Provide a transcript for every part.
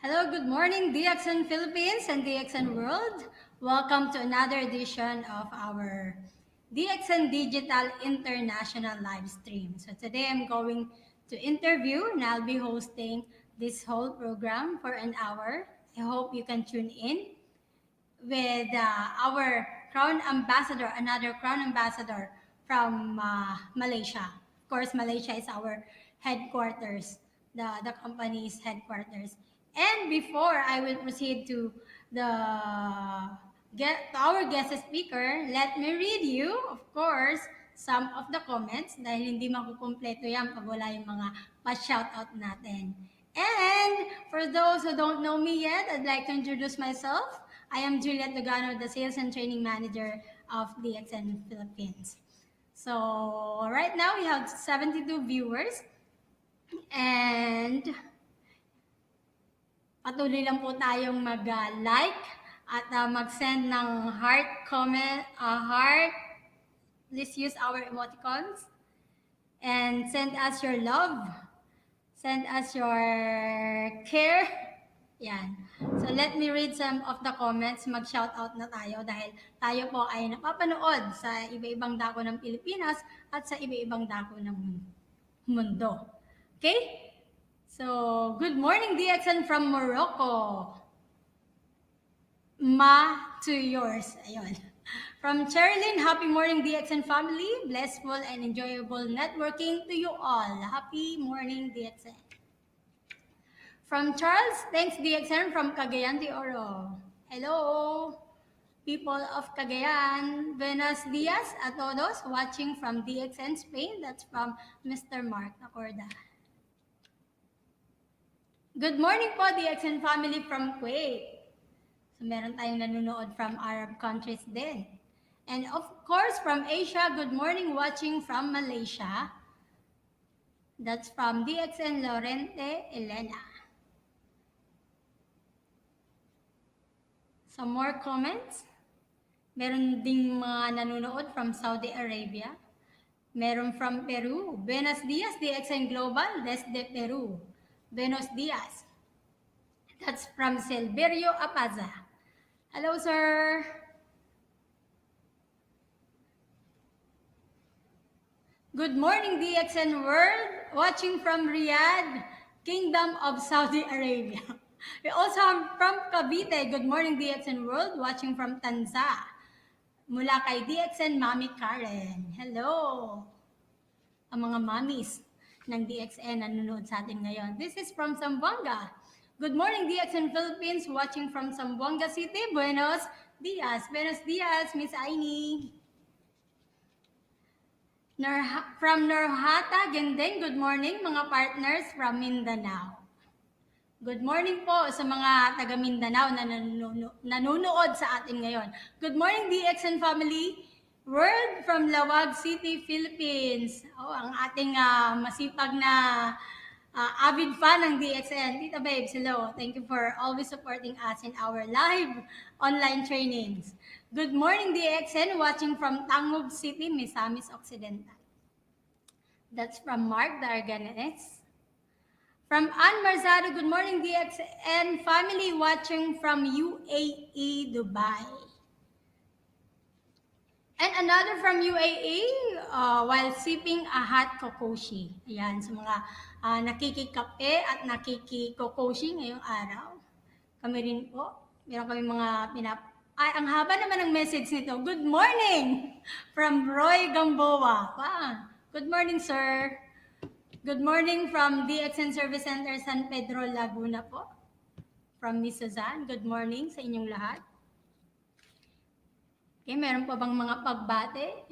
Hello, good morning, DXN Philippines and DXN World. Welcome to another edition of our DXN Digital International Livestream. So today I'm going to interview and I'll be hosting this whole program for an hour. I hope you can tune in with our Crown Ambassador, another Crown Ambassador from Malaysia. Of course, Malaysia is our headquarters, the company's headquarters. And before I will proceed to our guest speaker, let me read you, of course, some of the comments dahil hindi makukumpleto yan pag wala yung mga pa-shoutout natin. And for those who don't know me yet, I'd like to introduce myself. I am Juliet, Tugano, the Sales and Training Manager of DXN Philippines. So right now we have 72 viewers and patuloy lang po tayong mag-like at mag-send ng heart comment, heart. Please use our emoticons and send us your love. Send us your care. Yan. So let me read some of the comments. Mag-shoutout na tayo dahil tayo po ay napapanood sa iba-ibang dako ng Pilipinas at sa iba-ibang dako ng mundo. Okay? So, good morning, DXN from Morocco. Ma to yours. Ayun. From Cherilyn, happy morning, DXN family. Blissful and enjoyable networking to you all. Happy morning, DXN. From Charles, thanks, DXN from Cagayan de Oro. Hello, people of Cagayan. Buenos dias a todos watching from DXN Spain. That's from Mr. Mark Nacorda. Good morning po, DXN family from Kuwait. So meron tayong nanonood from Arab countries din. And of course, from Asia, good morning watching from Malaysia. That's from DXN Lorente Elena. Some more comments. Meron ding mga nanonood from Saudi Arabia. Meron from Peru. Buenos dias, DXN Global, desde Peru. Buenos dias. That's from Silverio Apaza. Hello, sir. Good morning, DXN World. Watching from Riyadh, Kingdom of Saudi Arabia. We also have from Cavite. Good morning, DXN World. Watching from Tanza. Mula kay DXN Mami Karen. Hello. Ang mga mommies ng DXN nanonood sa atin ngayon. This is from Zamboanga. Good morning, DXN Philippines. Watching from Zamboanga City. Buenos dias. Buenos dias, Miss Aini. From Norhata, Gendeng. Good morning, mga partners from Mindanao. Good morning po sa mga taga Mindanao na nanonood sa atin ngayon. Good morning, DXN family. Word from Lawag City, Philippines. Oh, ang ating masipag na avid fan ng DXN. Tita Babes, hello. Thank you for always supporting us in our live online trainings. Good morning, DXN. Watching from Tangub City, Misamis Occidental. That's from Mark Darganes. From Ann Marzado, good morning, DXN family. Watching from UAE, Dubai. And another from UAE, while sipping a hot kokoshi. Ayan, sa mga nakikikape at nakikikokoshi ngayong araw. Kami rin po. Meron kami mga ang haba naman ng message nito. Good morning from Roy Gamboa. Wow. Good morning, sir. Good morning from DXN Service Center San Pedro, Laguna po. From Miss Suzanne, good morning sa inyong lahat. Okay, meron pa bang mga pagbate?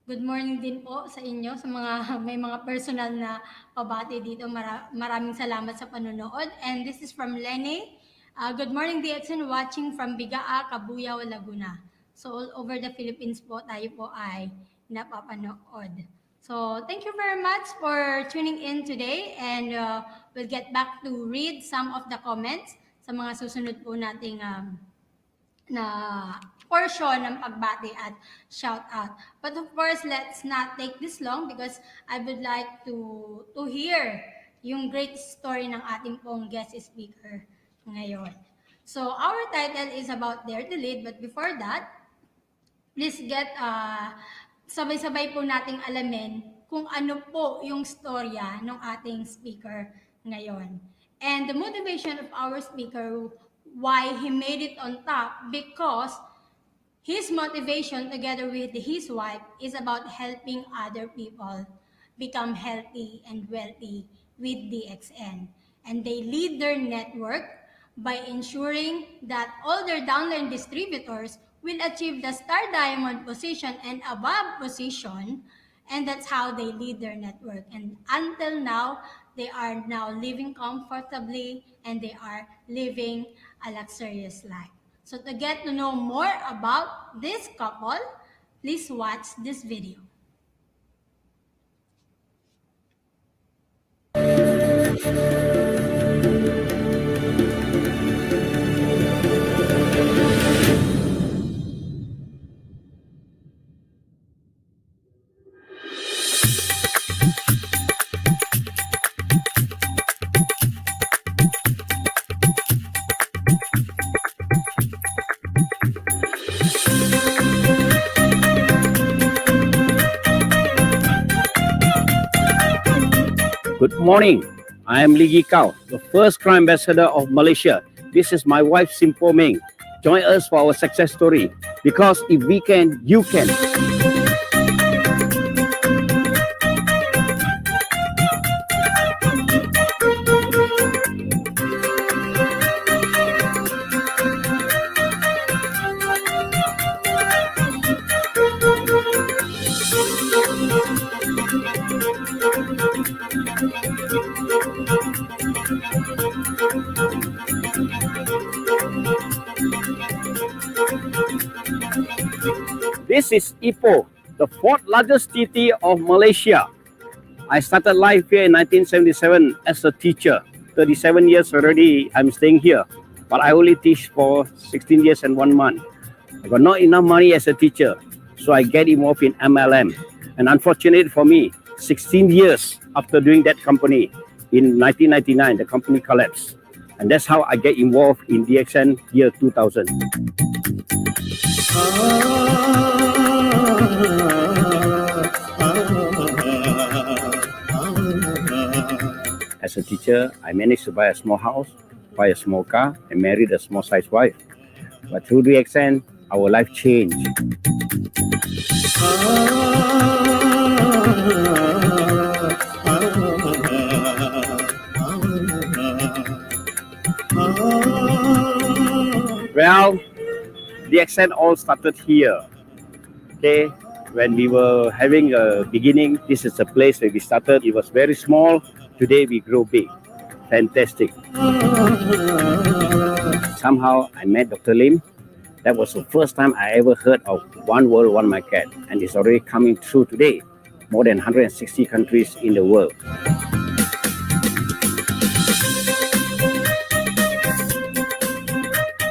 Good morning din po sa inyo, sa mga may mga personal na pabate dito. Maraming salamat sa panonood. And this is from Lenny. Good morning, DXN, watching from Bigaa, Cabuyao, Laguna. So all over the Philippines po, tayo po ay napapanood. So thank you very much for tuning in today, and we'll get back to read some of the comments sa mga susunod po nating na portion ng pagbati at shout out. But of course, let's not take this long because I would like to hear yung great story ng ating pong guest speaker ngayon. So, our title is about Dare to Lead, but before that, please get, sabay-sabay po nating alamin kung ano po yung storya ng ating speaker ngayon. And the motivation of our speaker, why he made it on top, because his motivation together with his wife is about helping other people become healthy and wealthy with DXN. And they lead their network by ensuring that all their downline distributors will achieve the Star Diamond position and above position, and that's how they lead their network. And until now, they are now living comfortably and they are living a luxurious life. So to get to know more about this couple, please watch this video. Good morning. I am Ligi Kau, the first crime ambassador of Malaysia. This is my wife, Poh Meng. Join us for our success story. Because if we can, you can. This is Ipoh, the fourth largest city of Malaysia. I started life here in 1977 as a teacher. 37 years already I'm staying here, but I only teach for 16 years and 1 month. I got not enough money as a teacher, so I get involved in MLM. And unfortunately for me, 16 years after doing that company, in 1999, the company collapsed. And that's how I get involved in DXN year 2000. As a teacher, I managed to buy a small house, buy a small car, and married a small-sized wife. But through DXN, our life changed. Well, DXN all started here. Okay, when we were having a beginning, this is the place where we started. It was very small. Today we grow big. Fantastic. Somehow I met Dr. Lim. That was the first time I ever heard of one world, one market, and it's already coming true today. More than 160 countries in the world.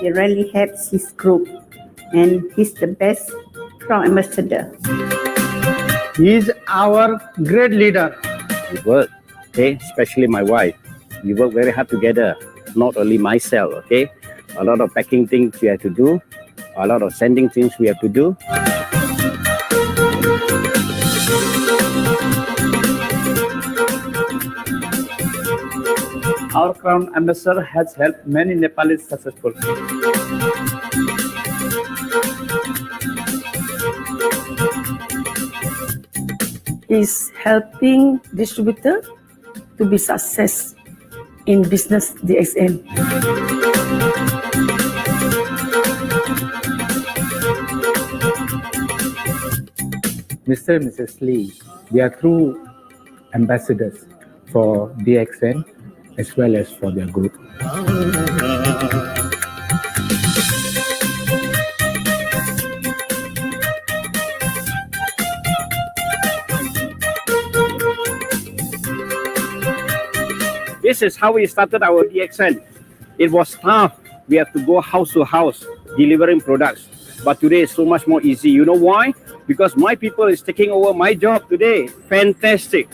He really helps his group, and he's the best crown ambassador. He's our great leader. We work, okay, especially my wife. We work very hard together, not only myself, okay. A lot of packing things we have to do, a lot of sending things we have to do. Our crown ambassador has helped many Nepalis successful. He's helping distributor to be success in business DXN. Mr. and Mrs. Lee, they are true ambassadors for DXN as well as for their group. This is how we started our DXN. It was tough. We have to go house to house delivering products. But today is so much more easy. You know why? Because my people is taking over my job today. Fantastic.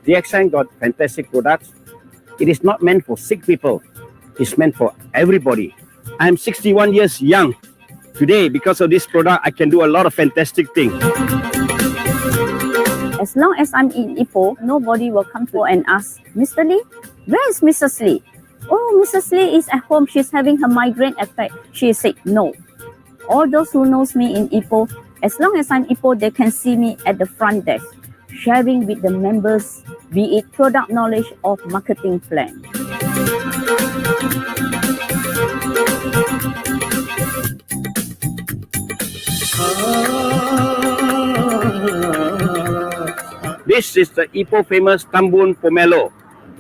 DXN got fantastic products. It is not meant for sick people. It's meant for everybody. I'm 61 years young. Today, because of this product, I can do a lot of fantastic things. As long as I'm in Ipoh, nobody will come to and ask, Mr. Lee, where is Mrs. Lee? Oh, Mrs. Lee is at home. She's having her migraine attack. She said, no. All those who knows me in Ipoh, as long as I'm Ipoh, they can see me at the front desk, sharing with the members, be it product knowledge or marketing plan. This is the Ipoh famous tambun pomelo.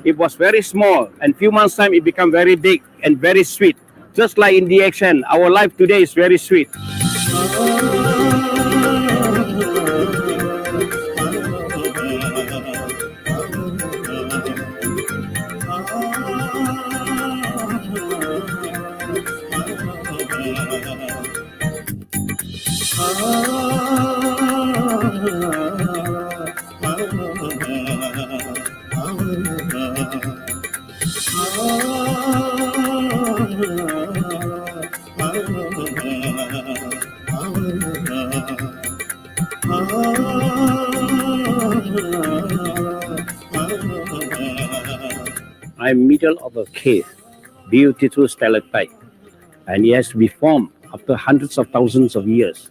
It was very small, and few months time it became very big and very sweet. Just like in DXN, our life today is very sweet. I'm middle of a cave, beautiful stalactite, and it has to be formed after hundreds of thousands of years.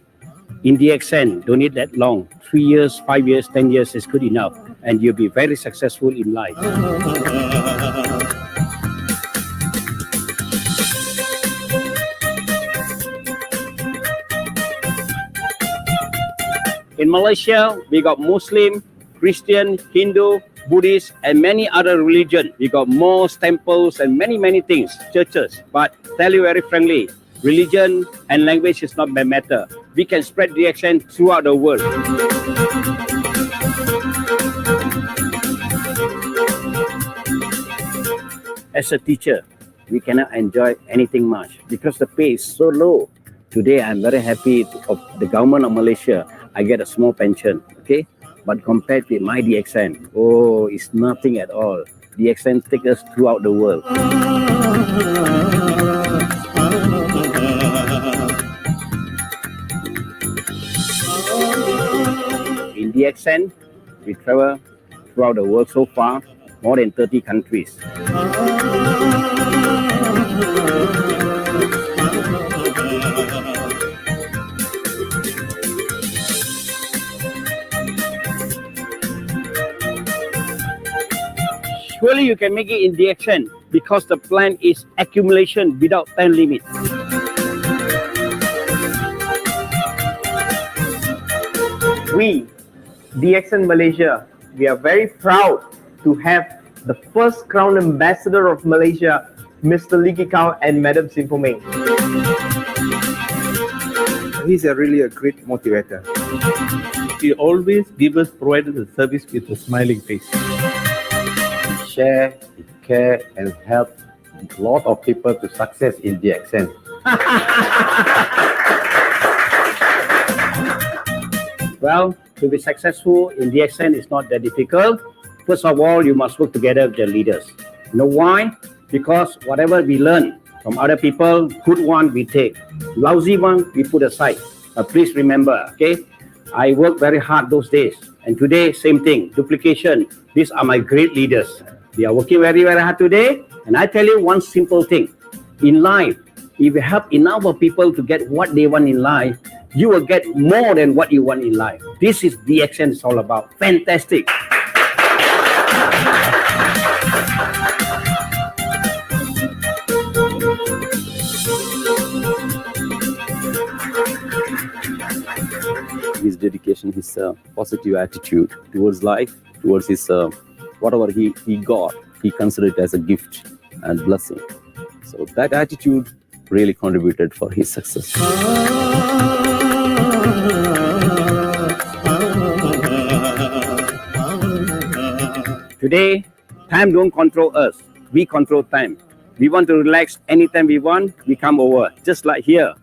In DXN, don't need that long. 3 years, 5 years, 10 years is good enough, and you'll be very successful in life. In Malaysia, we got Muslim, Christian, Hindu, Buddhist, and many other religions. We got mosques, temples, and many things, churches. But tell you very frankly, religion and language is not my matter. We can spread DXN throughout the world. As a teacher, we cannot enjoy anything much because the pay is so low. Today, I'm very happy of the government of Malaysia. I get a small pension, okay? But compared with my DXN, oh, it's nothing at all. DXN takes us throughout the world. In DXN, we travel throughout the world so far, more than 30 countries. Surely you can make it in DXN because the plan is accumulation without time limit. We, DXN Malaysia, we are very proud to have the first Crown Ambassador of Malaysia, Mr. Lee Kikau and Madam Poh Meng. He's really a great motivator. He always provided the service with a smiling face. Share, care, and help a lot of people to success in DXN. Well, to be successful in DXN is not that difficult. First of all, you must work together with the leaders. You know why? Because whatever we learn from other people, good one we take, lousy one we put aside. Please remember, okay? I worked very hard those days, and today same thing. Duplication. These are my great leaders. They are working very hard today, and I tell you one simple thing: in life, if you help enough of people to get what they want in life, you will get more than what you want in life. This is DXN is all about. Fantastic. His dedication, his positive attitude towards life, towards his whatever he got, he considered it as a gift and blessing. So that attitude really contributed for his success. Today, time don't control us. We control time. We want to relax anytime we want, we come over. Just like here,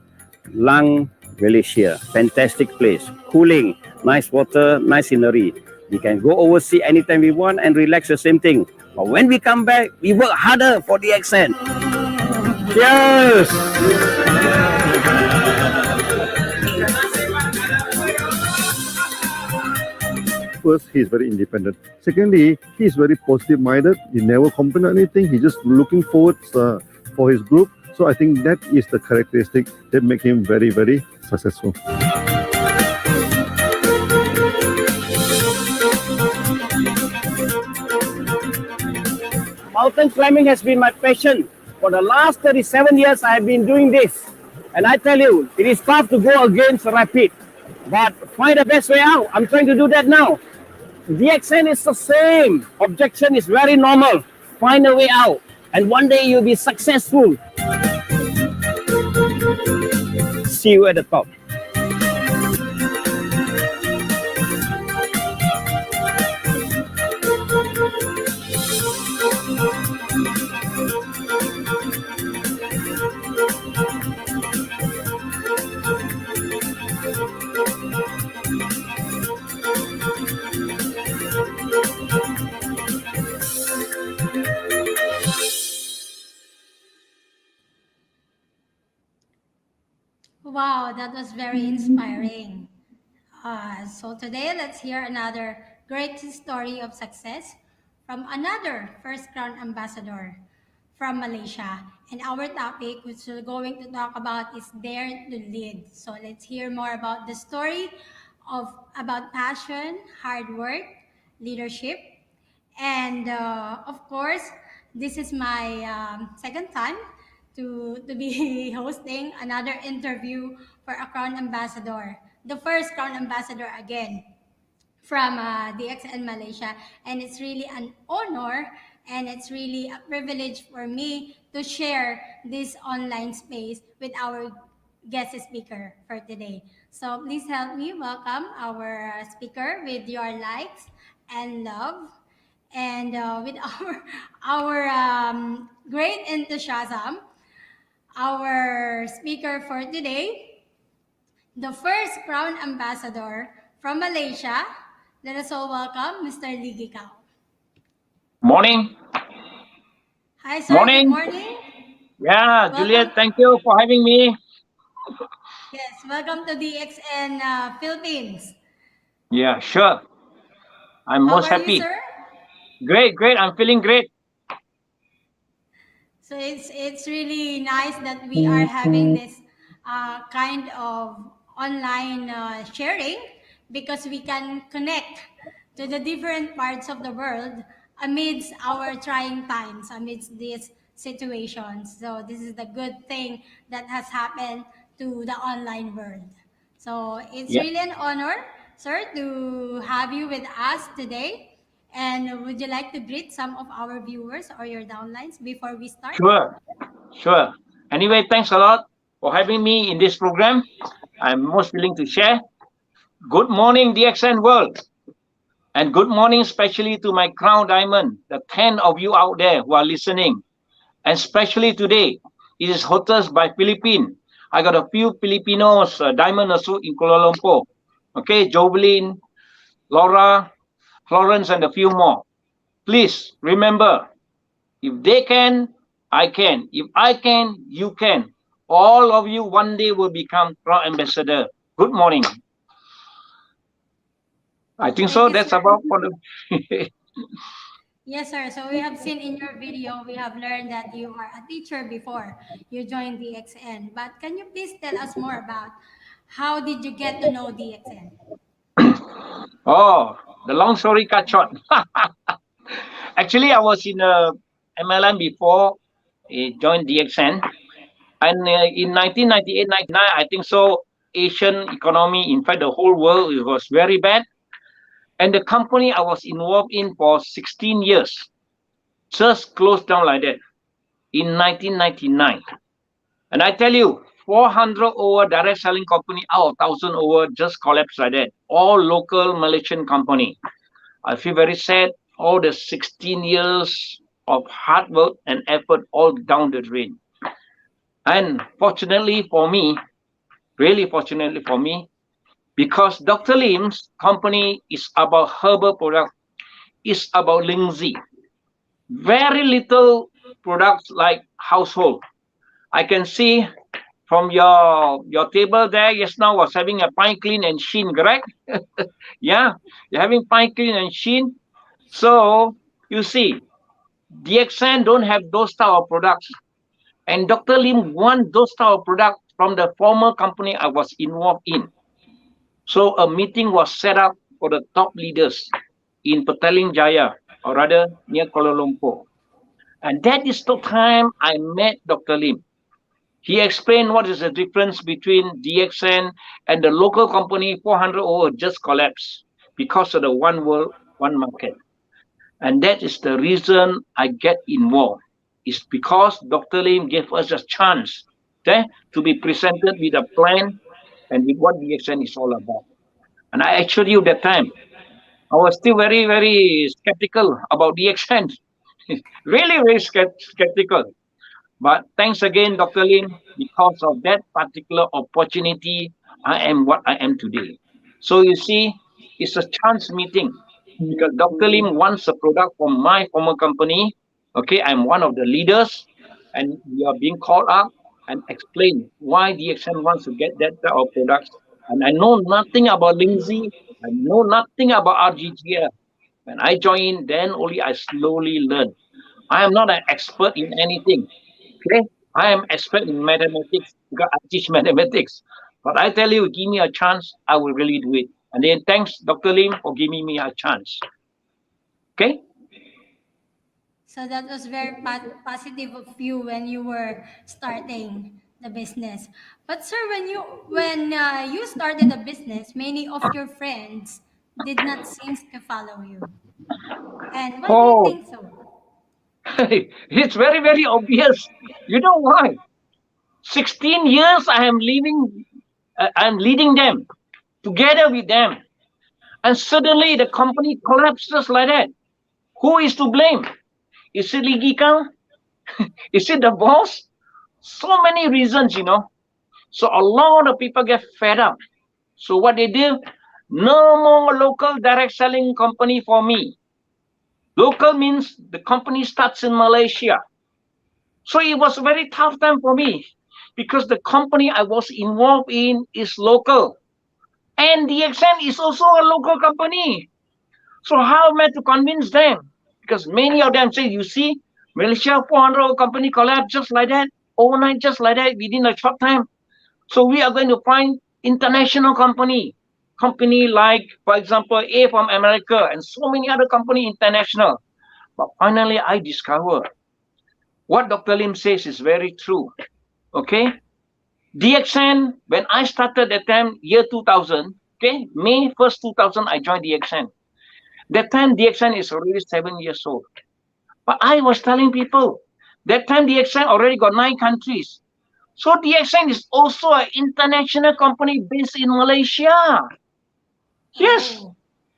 Lang, Malaysia, fantastic place, cooling, nice water, nice scenery. We can go overseas anytime we want and relax, the same thing. But when we come back, we work harder for DXN. Cheers! First, he is very independent. Secondly, he is very positive-minded. He never complain anything. He just looking forward for his group. So I think that is the characteristic that make him very, very successful. Mountain climbing has been my passion. For the last 37 years, I have been doing this. And I tell you, it is tough to go against rapid. But find the best way out. I'm trying to do that now. DXN is the same. Objection is very normal. Find a way out. And one day you'll be successful. See you at the top. Wow, that was very inspiring. So today, let's hear another great story of success from another First Crown Ambassador from Malaysia. And our topic, which we're going to talk about, is Dare to Lead. So let's hear more about the story about passion, hard work, leadership, and of course, this is my second time to be hosting another interview for a Crown Ambassador, the first Crown Ambassador again from DXN Malaysia. And it's really an honor and it's really a privilege for me to share this online space with our guest speaker for today. So please help me welcome our speaker with your likes and love and with our great enthusiasm. Our speaker for today, the first Crown Ambassador from Malaysia. Let us all welcome Mr. Lee Gikao. Morning. Hi, sir. Morning. Good morning. Yeah, Welcome. Juliet, thank you for having me. Yes, welcome to DXN Philippines. Yeah, sure. I'm How most are happy. you, sir? Great. I'm feeling great. So it's really nice that we are having this kind of online sharing because we can connect to the different parts of the world amidst our trying times, amidst these situations. So this is the good thing that has happened to the online world. So it's Yeah. really an honor, sir, to have you with us today. And would you like to greet some of our viewers or your downlines before we start? Sure. Anyway, thanks a lot for having me in this program. I'm most willing to share. Good morning, DXN world. And good morning, especially to my Crown Diamond, the 10 of you out there who are listening. And especially today, it is hosted by Philippines. I got a few Filipinos, Diamond also in Kuala Lumpur. Okay, Jovelyn, Laura, Florence, and a few more. Please remember, if they can, I can. If I can, you can. All of you one day will become Crown Ambassador. Good morning. I think so. Thank you, That's sir. about for the. Yes, sir. So we have seen in your video, we have learned that you are a teacher before you joined DXN. But can you please tell us more about how did you get to know DXN? Oh, the long story cut short. Actually, I was in MLM before I joined DXN. And in 1998, 99, I think so, Asian economy, in fact, the whole world, it was very bad. And the company I was involved in for 16 years just closed down like that in 1999. And I tell you, 400 over direct selling company out of 1,000 over just collapsed like that. All local Malaysian company. I feel very sad. All the 16 years of hard work and effort all down the drain. And fortunately for me, really fortunately for me, because Dr. Lim's company is about herbal product, is about Lindsay. Very little products like household. I can see from your table there just now was having a pine clean and sheen, correct? Yeah, you're having pine clean and sheen. So you see, DXN don't have those type of products, and Dr. Lim want those type of products from the former company I was involved in. So a meeting was set up for the top leaders in Petaling Jaya, or rather near Kuala Lumpur. And that is the time I met Dr. Lim. He explained what is the difference between DXN and the local company 400 just collapsed because of the one world, one market. And that is the reason I get involved. It's because Dr. Lim gave us a chance to be presented with a plan and with what DXN is all about. And I actually, at that time, I was still very, very skeptical about DXN. Really, very skeptical. But thanks again, Dr. Lim, because of that particular opportunity, I am what I am today. So you see, it's a chance meeting because Dr. Lim wants a product from my former company. Okay, I'm one of the leaders, and we are being called up and explain why DXN wants to get that type of products. And I know nothing about Lindsay. I know nothing about RGGL. When I joined, then only I slowly learn. I am not an expert in anything. Okay, I am expert in mathematics because I teach mathematics. But I tell you, give me a chance, I will really do it. And then thanks, Dr. Lim, for giving me a chance. Okay. So that was very positive of you when you were starting the business. But sir, when you started the business, many of your friends did not seem to follow you. And why do you think so? It's very, very obvious. You know why? 16 years I am I'm leading them together with them. And suddenly the company collapses like that. Who is to blame? Is it Lee Kang? Is it the boss? So many reasons, you know. So a lot of people get fed up. So what they do, no more local direct selling company for me. Local means the company starts in Malaysia. So it was a very tough time for me because the company I was involved in is local. And DXN is also a local company. So how am I to convince them? Because many of them say, you see, Malaysia 400 company collapsed just like that, overnight, just like that, within a short time. So we are going to find international company like, for example, A from America and so many other company international. But finally, I discovered what Dr. Lim says is very true. Okay, DXN, when I started that time, year 2000, okay, May 1st, 2000, I joined DXN. That time, DXN is already 7 years old. But I was telling people, that time DXN already got 9 countries. So DXN is also an international company based in Malaysia. Yes.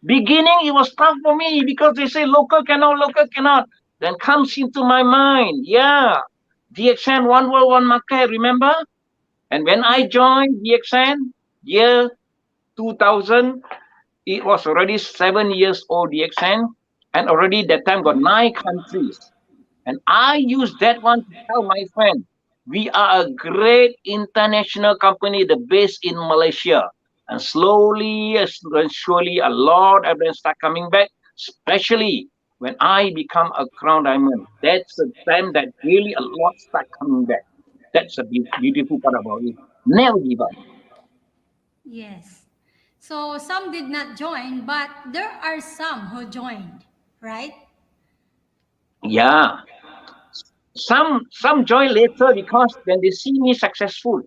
Beginning, it was tough for me because they say local cannot. Then comes into my mind, yeah, DXN, one world, one market, remember? And when I joined DXN, year 2000, it was already 7 years old DXN, and already that time got 9 countries. And I used that one to tell my friend, we are a great international company, the base in Malaysia. And slowly and surely, a lot of them start coming back, especially when I become a crown diamond. That's the time that really a lot start coming back. That's a beautiful part about it. Never give up. Yes. So some did not join, but there are some who joined, right? Yeah. Some join later because when they see me successful.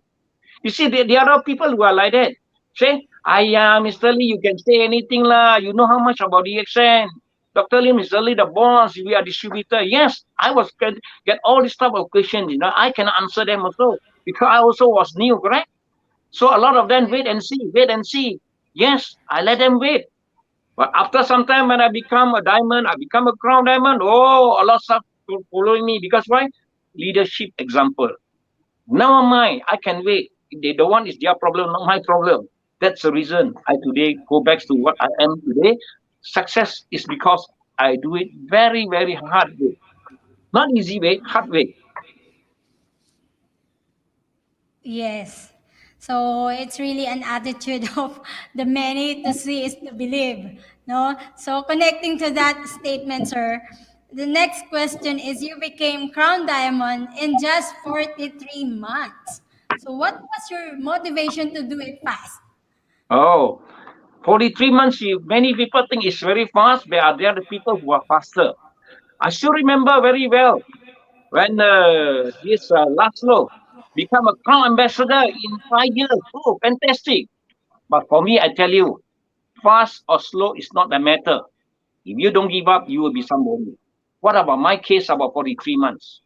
You see, there are people who are like that. Say, Mr. Lee, you can say anything lah. You know how much about DXN. Dr. Lim is only the boss. We are distributor. Yes, I was get all this type of questions. You know, I can answer them also because I also was new, correct? So a lot of them wait and see. Yes, I let them wait. But after some time, when I become a diamond, I become a crown diamond. Oh, a lot of stuff following me because why? Leadership example. Never mind, I can wait. If they don't want, it's their problem, not my problem. That's the reason I today go back to what I am today. Success is because I do it very, very hard way. Not easy way, hard way. Yes. So it's really an attitude of the many to see is to believe. No? So connecting to that statement, sir, the next question is you became Crown Diamond in just 43 months. So what was your motivation to do it fast? Oh, 43 months, many people think it's very fast, but there are the people who are faster. I still remember very well when this Laszlo become a Crown Ambassador in 5 years. Oh, fantastic. But for me, I tell you, fast or slow is not the matter. If you don't give up, you will be somebody. What about my case about 43 months?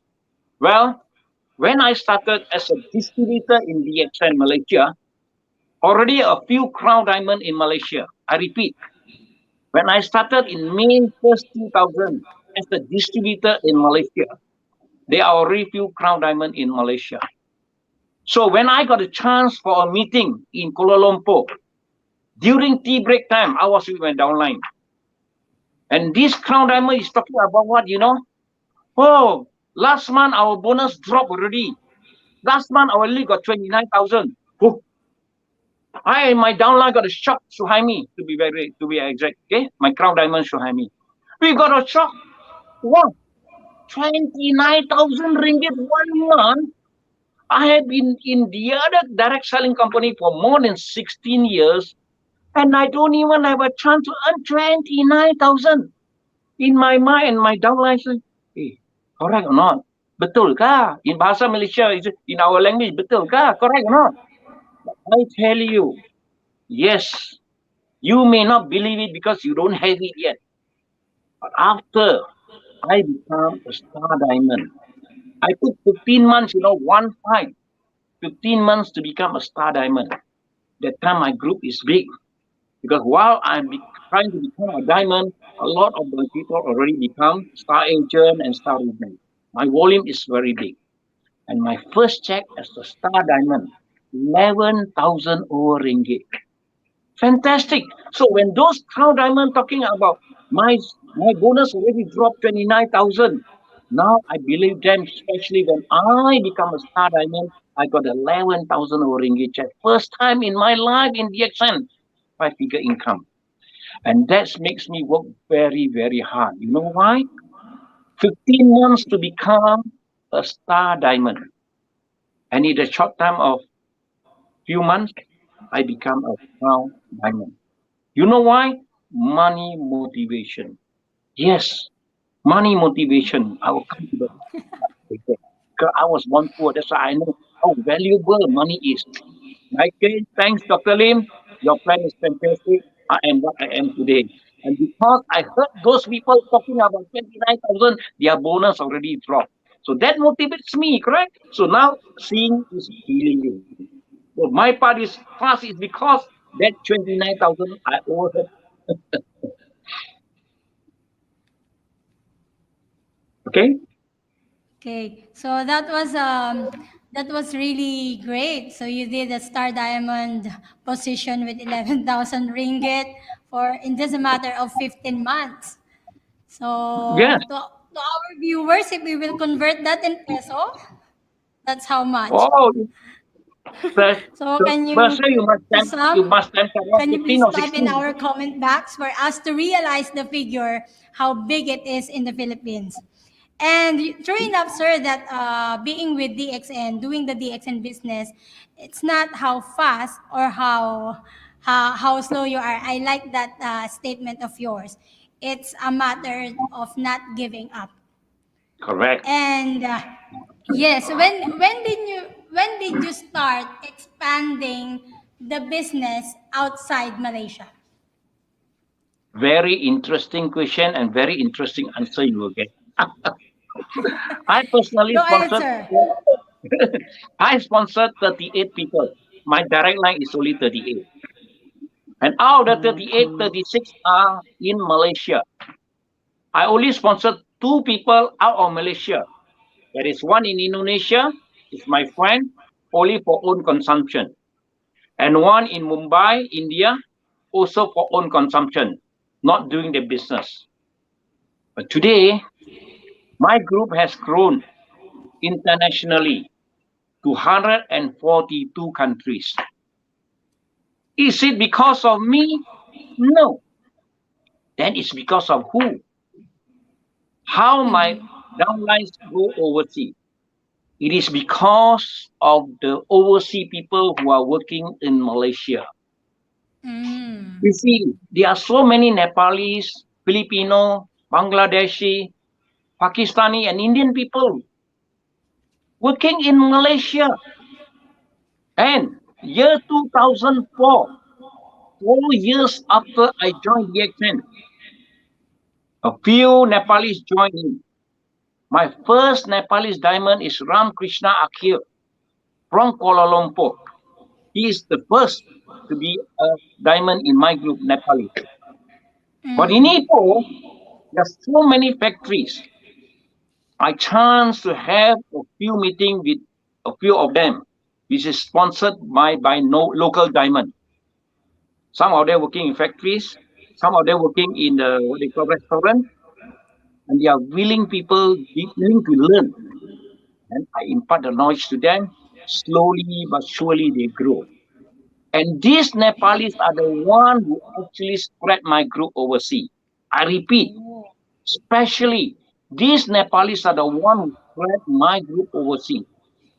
Well, when I started as a distributor in DXN Malaysia, already a few Crown Diamond in Malaysia. I repeat, when I started in May 1st, 2000 as a distributor in Malaysia, there are already few Crown Diamond in Malaysia. So when I got a chance for a meeting in Kuala Lumpur, during tea break time, I was with my downline. And this Crown Diamond is talking about what, you know? Oh, last month our bonus dropped already. Last month our league got 29,000. Oh, I and my downline got a shock, Suhaimi, to be exact. Okay, my Crown Diamond Suhaimi. We got a shock. What? 29,000 ringgit 1 month. I have been in the other direct selling company for more than 16 years, and I don't even have a chance to earn 29,000. In my mind, my downline says, hey, correct or not? Betul kah? In bahasa Malaysia, in our language, betul kah? Correct or not? I tell you, yes, you may not believe it because you don't have it yet. But after I become a star diamond, I took 15 months, 15 months to become a star diamond. That time my group is big. Because while I'm trying to become a diamond, a lot of the people already become star agent and star agent. My volume is very big. And my first check as a star diamond, 11,000 over ringgit. Fantastic. So when those Crown Diamond talking about my bonus already dropped 29,000. Now I believe them, especially when I become a star diamond, I got 11,000 over ringgit check. First time in my life in DXN, 5-figure income. And that makes me work very, very hard. You know why? 15 months to become a star diamond. And in a short time of few months, I become a Crown Diamond. You know why? Money motivation. Yes, money motivation. I will come to that. Because I was born poor. That's why I know how valuable money is. Okay, thanks, Dr. Lim. Your plan is fantastic. I am what I am today. And because I heard those people talking about 29,000, their bonus already dropped. So that motivates me, correct? So now seeing is healing you. So my part is fast is because that 29,000 I overheard. Okay? Okay, so that was really great. So you did a star diamond position with 11,000 ringgit for in just a matter of 15 months. So Yes. to our viewers, if we will convert that in peso, that's how much. Oh, So can but you, say you to must some, enter around can you 15 please or type in 16. our comment box for us to realize the figure, how big it is in the Philippines? And true enough, sir, that being with DXN, doing the DXN business, it's not how fast or how slow you are. I like that statement of yours. It's a matter of not giving up. Correct. And yes, when did you start expanding the business outside Malaysia? Very interesting question and very interesting answer you will get. I personally Go ahead, sponsored sir. I sponsored 38 people. My direct line is only 38. And out of the 38, 36 are in Malaysia. I only sponsored 2 people out of Malaysia. There is one in Indonesia, it's my friend, only for own consumption. and one in Mumbai, India, also for own consumption, not doing the business. But today, my group has grown internationally to 142 countries. Is it because of me? No. Then it's because of who? How my downlines go overseas. It is because of the overseas people who are working in Malaysia. You see, there are so many Nepalese, Filipino, Bangladeshi, Pakistani, and Indian people working in Malaysia. And year 2004, 4 years after I joined DXN, a few Nepalese joined in. My first Nepalese diamond is Ram Krishna Akhir from Kuala Lumpur. He is the first to be a diamond in my group, Nepali. But in Ipoh, there are so many factories. I chance to have a few meetings with a few of them, which is sponsored by no local diamond. Some of them working in factories, some of them working in the what they call restaurant, and they are willing people willing to learn. And I impart the knowledge to them. Slowly but surely they grow. And these Nepalis are the one who actually spread my group overseas. I repeat, especially these Nepalis are the one who spread my group overseas.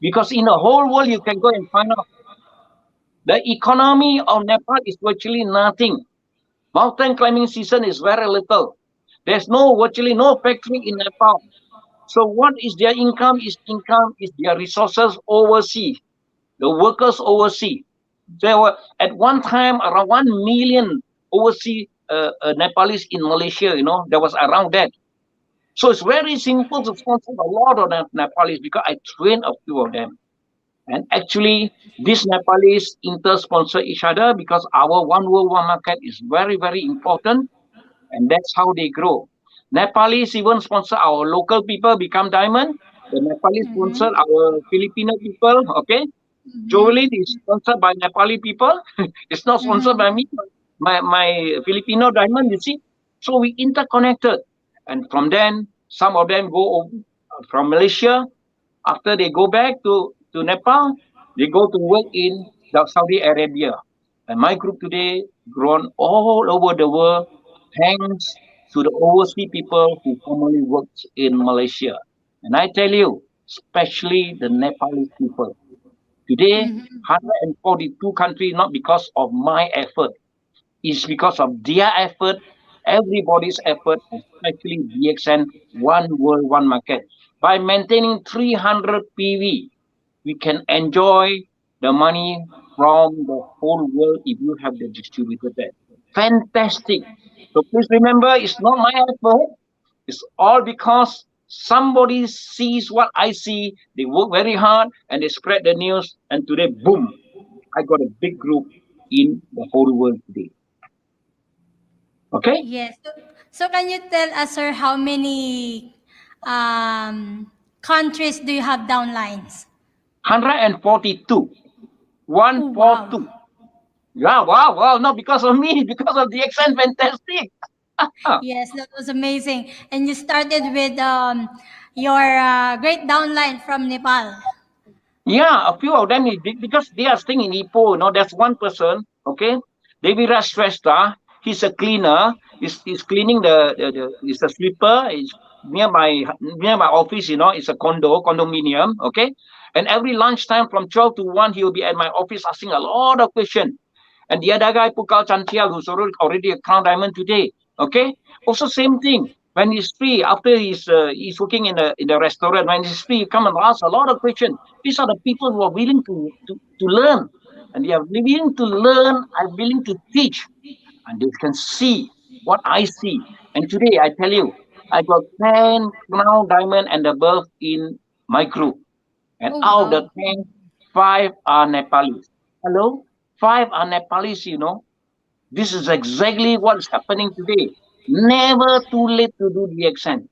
Because in the whole world, you can go and find out the economy of Nepal is virtually nothing. Mountain climbing season is very little. There's virtually no factory in Nepal. So what is their income? Income is their resources overseas, the workers overseas. There were at one time around 1 million overseas Nepalese in Malaysia, there was around that. So it's very simple to sponsor a lot of Nepalese because I trained a few of them. And actually, these Nepalese inter-sponsor each other because our one world, one market is very, very important. And that's how they grow. Nepalese even sponsor our local people become diamond. The Nepalese sponsor our Filipino people, okay? Juliet is sponsored by Nepali people. It's not sponsored by me, my Filipino diamond, you see. So we interconnected. And from then, some of them go from Malaysia. After they go back to Nepal, they go to work in Saudi Arabia. And my group today grown all over the world thanks to the overseas people who formerly worked in Malaysia. And I tell you, especially the Nepalese people. Today, 142 countries, not because of my effort. It's because of their effort, everybody's effort, especially DXN, one world, one market. By maintaining 300 PV, we can enjoy the money from the whole world if you have the distributor there. Fantastic. So please remember, it's not my effort. It's all because somebody sees what I see. They work very hard and they spread the news. And today, boom, I got a big group in the whole world today. Okay? Yes. So can you tell us, sir, how many countries do you have downlines? 142. 142. Wow. Yeah, wow. Not because of me, because of DXN. Fantastic. Yes, that was amazing. And you started with your great downline from Nepal. Yeah, a few of them, because they are staying in Ipoh, there's one person, okay? Deviraj Shrestha, he's a cleaner. He's cleaning he's a sweeper. It's near my office, it's a condominium, okay? And every lunchtime from 12 to 1, he'll be at my office asking a lot of questions. And the other guy, Pukal Chantial, who's already a crown diamond today, okay? Also same thing. When he's free, after he's working in the restaurant, when he's free, come and ask a lot of questions. These are the people who are willing to learn. And they are willing to learn, are willing to teach. And they can see what I see. And today, I tell you, I got 10 crown diamond and above in my group. And out of the 10, 5 are Nepalese. Hello? 5 are Nepalese, This is exactly what's happening today. Never too late to do DXN.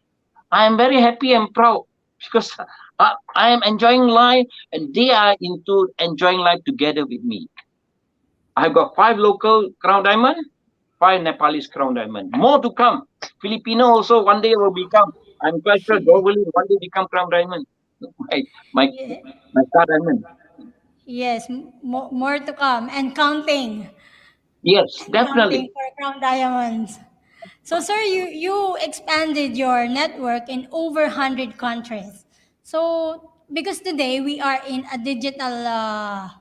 I am very happy and proud because I am enjoying life and they are into enjoying life together with me. I've got 5 local crown diamond, 5 Nepalese crown diamond. More to come. Filipino also one day will become. I'm quite sure globally one day become crown diamond. My Yeah. my crown diamond. Yes, more to come and counting. Yes, Counting definitely. for crown diamonds. So, sir, you expanded your network in over 100 countries. So, because today we are in a digital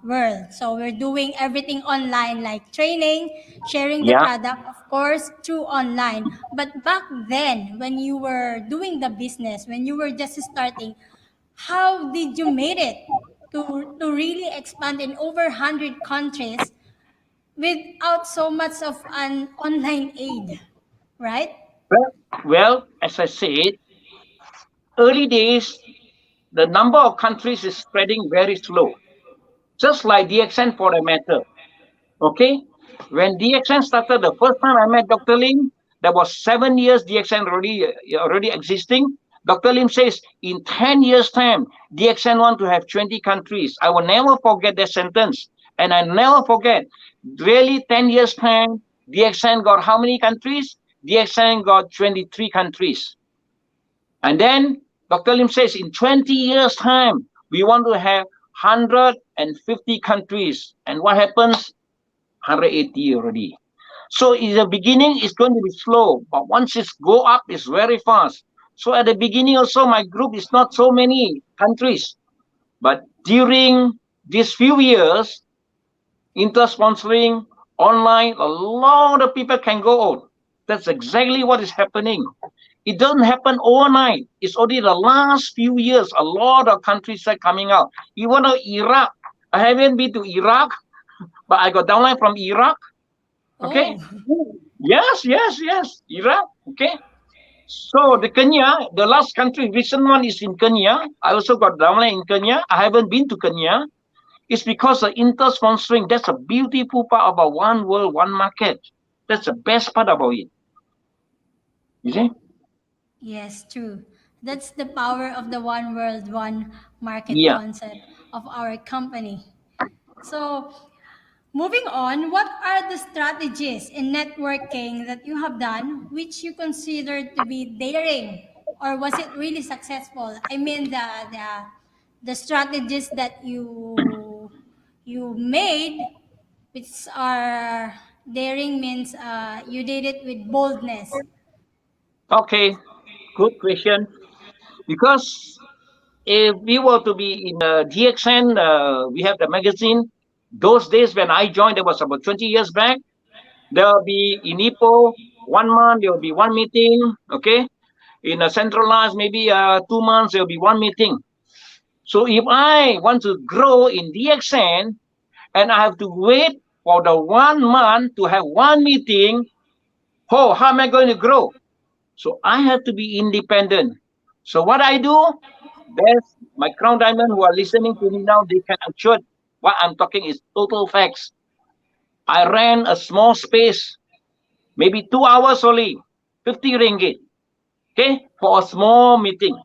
world, so we're doing everything online, like training, sharing the Yeah. product, of course, through online. But back then, when you were doing the business, when you were just starting, how did you made it to really expand in over 100 countries without so much of an online aid, right? Well, as I said, early days, the number of countries is spreading very slow, just like DXN for a matter. Okay? When DXN started, the first time I met Dr. Lim, there was 7 years DXN already existing. Dr. Lim says, in 10 years' time, DXN want to have 20 countries. I will never forget that sentence. And I never forget, really 10 years' time, DXN got how many countries? DXN got 23 countries. And then Dr. Lim says, in 20 years' time, we want to have 150 countries. And what happens? 180 already. So in the beginning, it's going to be slow, but once it's go up, it's very fast. So at the beginning also, my group is not so many countries. But during these few years, inter-sponsoring, online, a lot of people can go on. That's exactly what is happening. It doesn't happen overnight. It's only the last few years, a lot of countries are coming out. Even though Iraq, I haven't been to Iraq, but I got downline from Iraq. Okay. Yes, Iraq. Okay. So the Kenya, the last country, recent one is in Kenya. I also got downline in Kenya. I haven't been to Kenya. It's because of inter-sponsoring. That's a beautiful part about one world, one market. That's the best part about it. You see? Yes, true. That's the power of the one world, one market Yeah. concept of our company. So, moving on, what are the strategies in networking that you have done which you consider to be daring, or was it really successful? I mean the strategies that you made, which are daring, means you did it with boldness. Okay. Good question. Because if we were to be in DXN, we have the magazine. Those days when I joined, it was about 20 years back. There will be in Ipoh, 1 month, there will be one meeting. Okay. In a centralized, maybe 2 months, there will be one meeting. So if I want to grow in DXN and I have to wait for the 1 month to have one meeting, how am I going to grow? So I have to be independent. So what I do, there's my crown diamond who are listening to me now, they can assure what I'm talking is total facts. I ran a small space, maybe 2 hours only, 50 ringgit, okay, for a small meeting.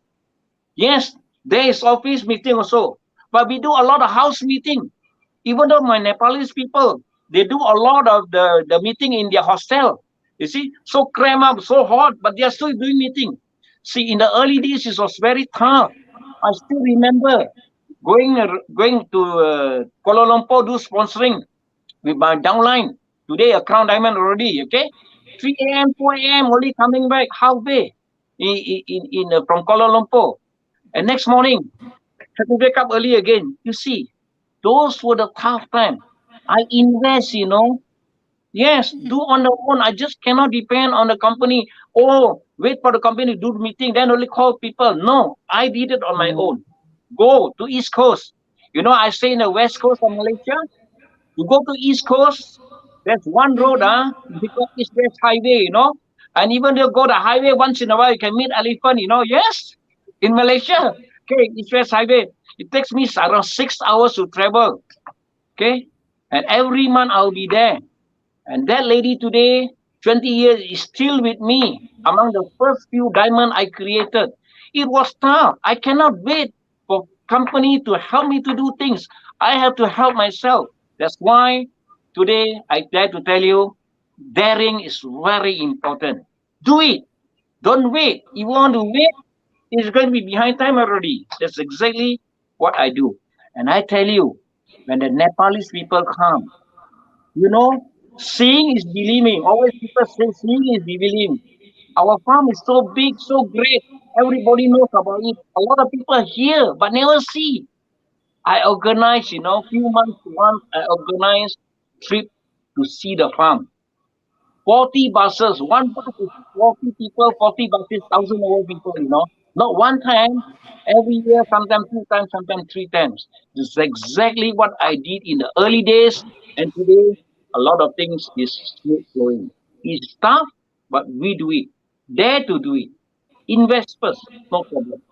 Yes, there is office meeting also, but we do a lot of house meeting. Even though my Nepalese people, they do a lot of the meeting in their hostel. You see, so cram up, so hot, but they are still doing meeting. See, in the early days, it was very tough. I still remember going to Kuala Lumpur do sponsoring with my downline. Today, a crown diamond already. Okay, 3 a.m., 4 a.m. only coming back halfway from Kuala Lumpur, and next morning have to wake up early again. You see, those were the tough time. I invest, Yes, do on the own. I just cannot depend on the company. Oh, wait for the company to do the meeting, then only call people. No, I did it on my own. Go to East Coast. I stay in the West Coast of Malaysia. You go to East Coast, there's one road, because it's West Highway, And even though you go the highway once in a while, you can meet elephant, Yes, in Malaysia. Okay, East West Highway. It takes me around 6 hours to travel. Okay, and every month I'll be there. And that lady today, 20 years, is still with me among the first few diamond I created. It was tough. I cannot wait for company to help me to do things. I have to help myself. That's why today I dare to tell you, daring is very important. Do it. Don't wait. If you want to wait, it's going to be behind time already. That's exactly what I do. And I tell you, when the Nepalese people come, seeing is believing. Always people say seeing is believing. Our farm is so big, so great. Everybody knows about it. A lot of people hear but never see. I organize, few months once I organize trip to see the farm. 40 buses, one bus is 40 people, 40 buses, 1,000 over people. Not one time, every year, sometimes 2 times, sometimes 3 times. This is exactly what I did in the early days, and today a lot of things is still flowing. It's tough, but we do it. Dare to do it. Invest first, no problem.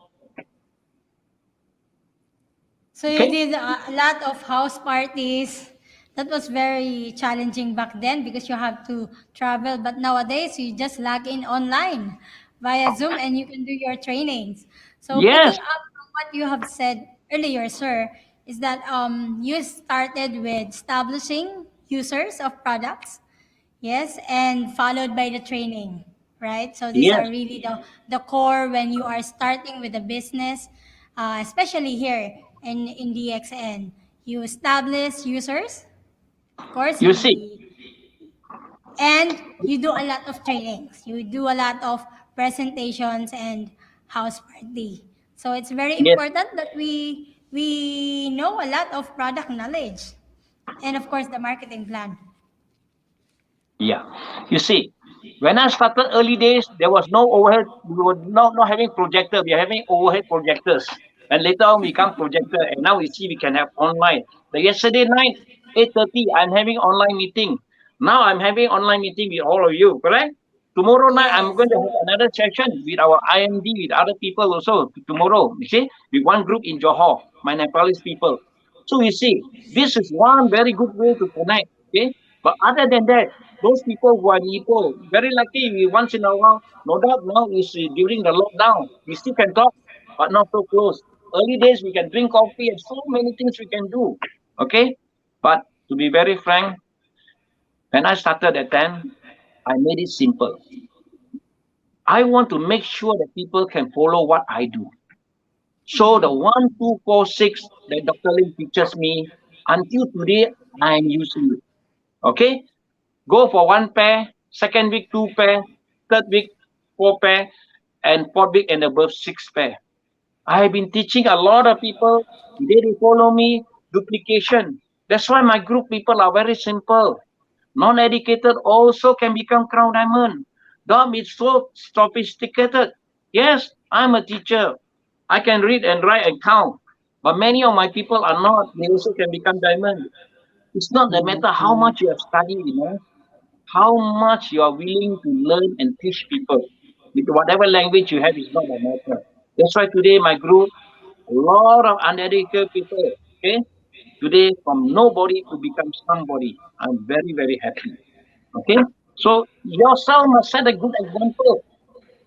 So you did a lot of house parties. That was very challenging back then because you have to travel. But nowadays, you just log in online via Zoom and you can do your trainings. So Yes. picking up on what you have said earlier, sir, is that you started with establishing users of products, yes, and followed by the training, right? So these Yes. are really the core when you are starting with a business, especially here in DXN. You establish users, of course, You see, and you do a lot of trainings. You do a lot of presentations and house party. So it's very yes. important that we know a lot of product knowledge, and of course the marketing plan. Yeah. You see, when I started early days, there was no overhead. We were not having projector. We are having overhead projectors. And later on, we come projector. And now we see we can have online. The yesterday night, 8:30, I'm having online meeting. Now I'm having online meeting with all of you, correct? Tomorrow night, I'm Yes. going to have another session with our IMD, with other people also tomorrow. You see, with one group in Johor, my Nepalese people. So you see, this is one very good way to connect. Okay, but other than that, those people who are in Ipoh, very lucky. We once in a while, no doubt now is during the lockdown. We still can talk, but not so close. Early days we can drink coffee and so many things we can do. Okay, but to be very frank, when I started that time, I made it simple. I want to make sure that people can follow what I do. So the 1, 2, 4, 6 that Dr. Lim teaches me until today, I am using it. Okay, go for 1 pair, second week 2 pair, third week 4 pair, and fourth week and above 6 pair. I have been teaching a lot of people. They follow me. Duplication. That's why my group people are very simple. Non-educated also can become crown diamond. Don't be so sophisticated. Yes, I'm a teacher. I can read and write and count. But many of my people are not. They also can become diamond. It's not the matter how much you have studied, how much you are willing to learn and teach people. With whatever language you have is not a matter. That's why today my group, a lot of uneducated people, okay? Today from nobody to become somebody. I'm very, very happy. Okay? So yourself must set a good example.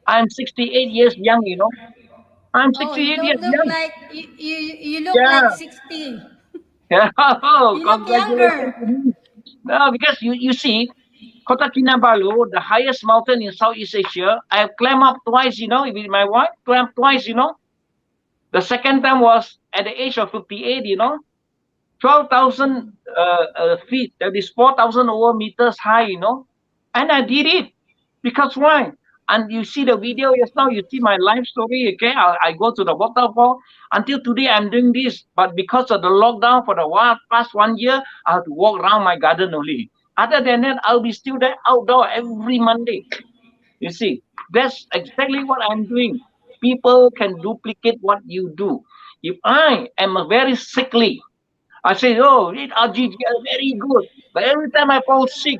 I'm 68 years young, I'm Oh, you 68 years don't look young. like you look Yeah. like 60. Yeah. Oh, You look congratulations to younger. me. No, because you see, Kota Kinabalu, the highest mountain in Southeast Asia, I have climbed up twice, with my wife, climbed twice, The second time was at the age of 58, 12,000 feet, that is 4,000 over meters high, And I did it. Because why? And you see the video just now, you see my life story, okay? I go to the waterfall. Until today, I'm doing this. But because of the lockdown for the past 1 year, I have to walk around my garden only. Other than that, I'll be still there outdoor every Monday. You see, that's exactly what I'm doing. People can duplicate what you do. If I am a very sickly, I say, oh, eat RGGL, very good. But every time I fall sick,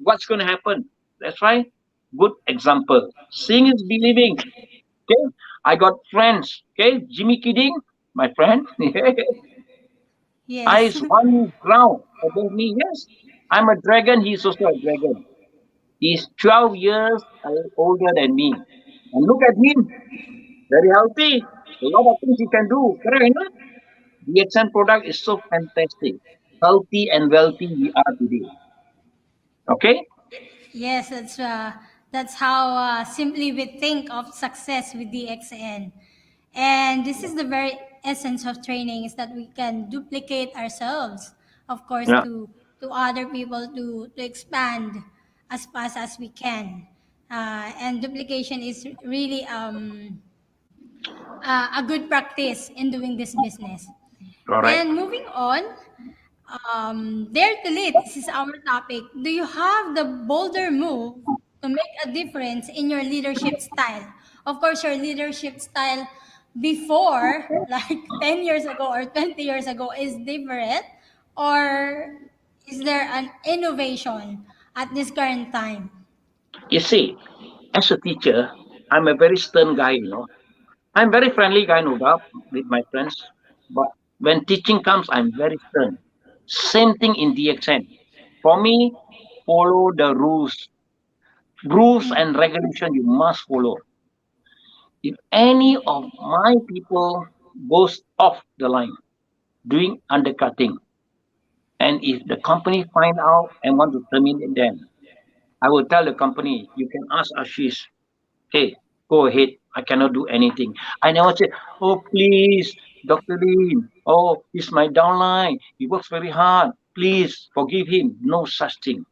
what's going to happen? That's right. Good example. Seeing is believing. Okay. I got friends. Okay. Jimmy Kidding, my friend. Yes. Eyes one ground above me. Yes. I'm a dragon. He's also a dragon. He's 12 years older than me. And look at him. Very healthy. A lot of things he can do. Correct, DXN product is so fantastic. healthy and wealthy we are today. Okay? Yes, that's how simply we think of success with DXN. And this is the very essence of training, is that we can duplicate ourselves, of course, Yeah. to other people, to expand as fast as we can. And duplication is really a good practice in doing this business. Correct. And moving on, Dare to Lead, this is our topic. Do you have the bolder move to make a difference in your leadership style? Of course, your leadership style before, like 10 years ago or 20 years ago, is different? Or is there an innovation at this current time? You see, as a teacher, I'm a very stern guy, I'm very friendly guy, no doubt, with my friends. But when teaching comes, I'm very stern. Same thing in DXN. For me, follow the rules. Rules Mm. and regulation you must follow. If any of my people goes off the line, doing undercutting, and if the company find out and want to terminate them, I will tell the company, you can ask Ashish, hey, go ahead. I cannot do anything. I never say, oh, please, Dr. Lin. Oh, he's my downline. He works very hard. Please forgive him. No such thing.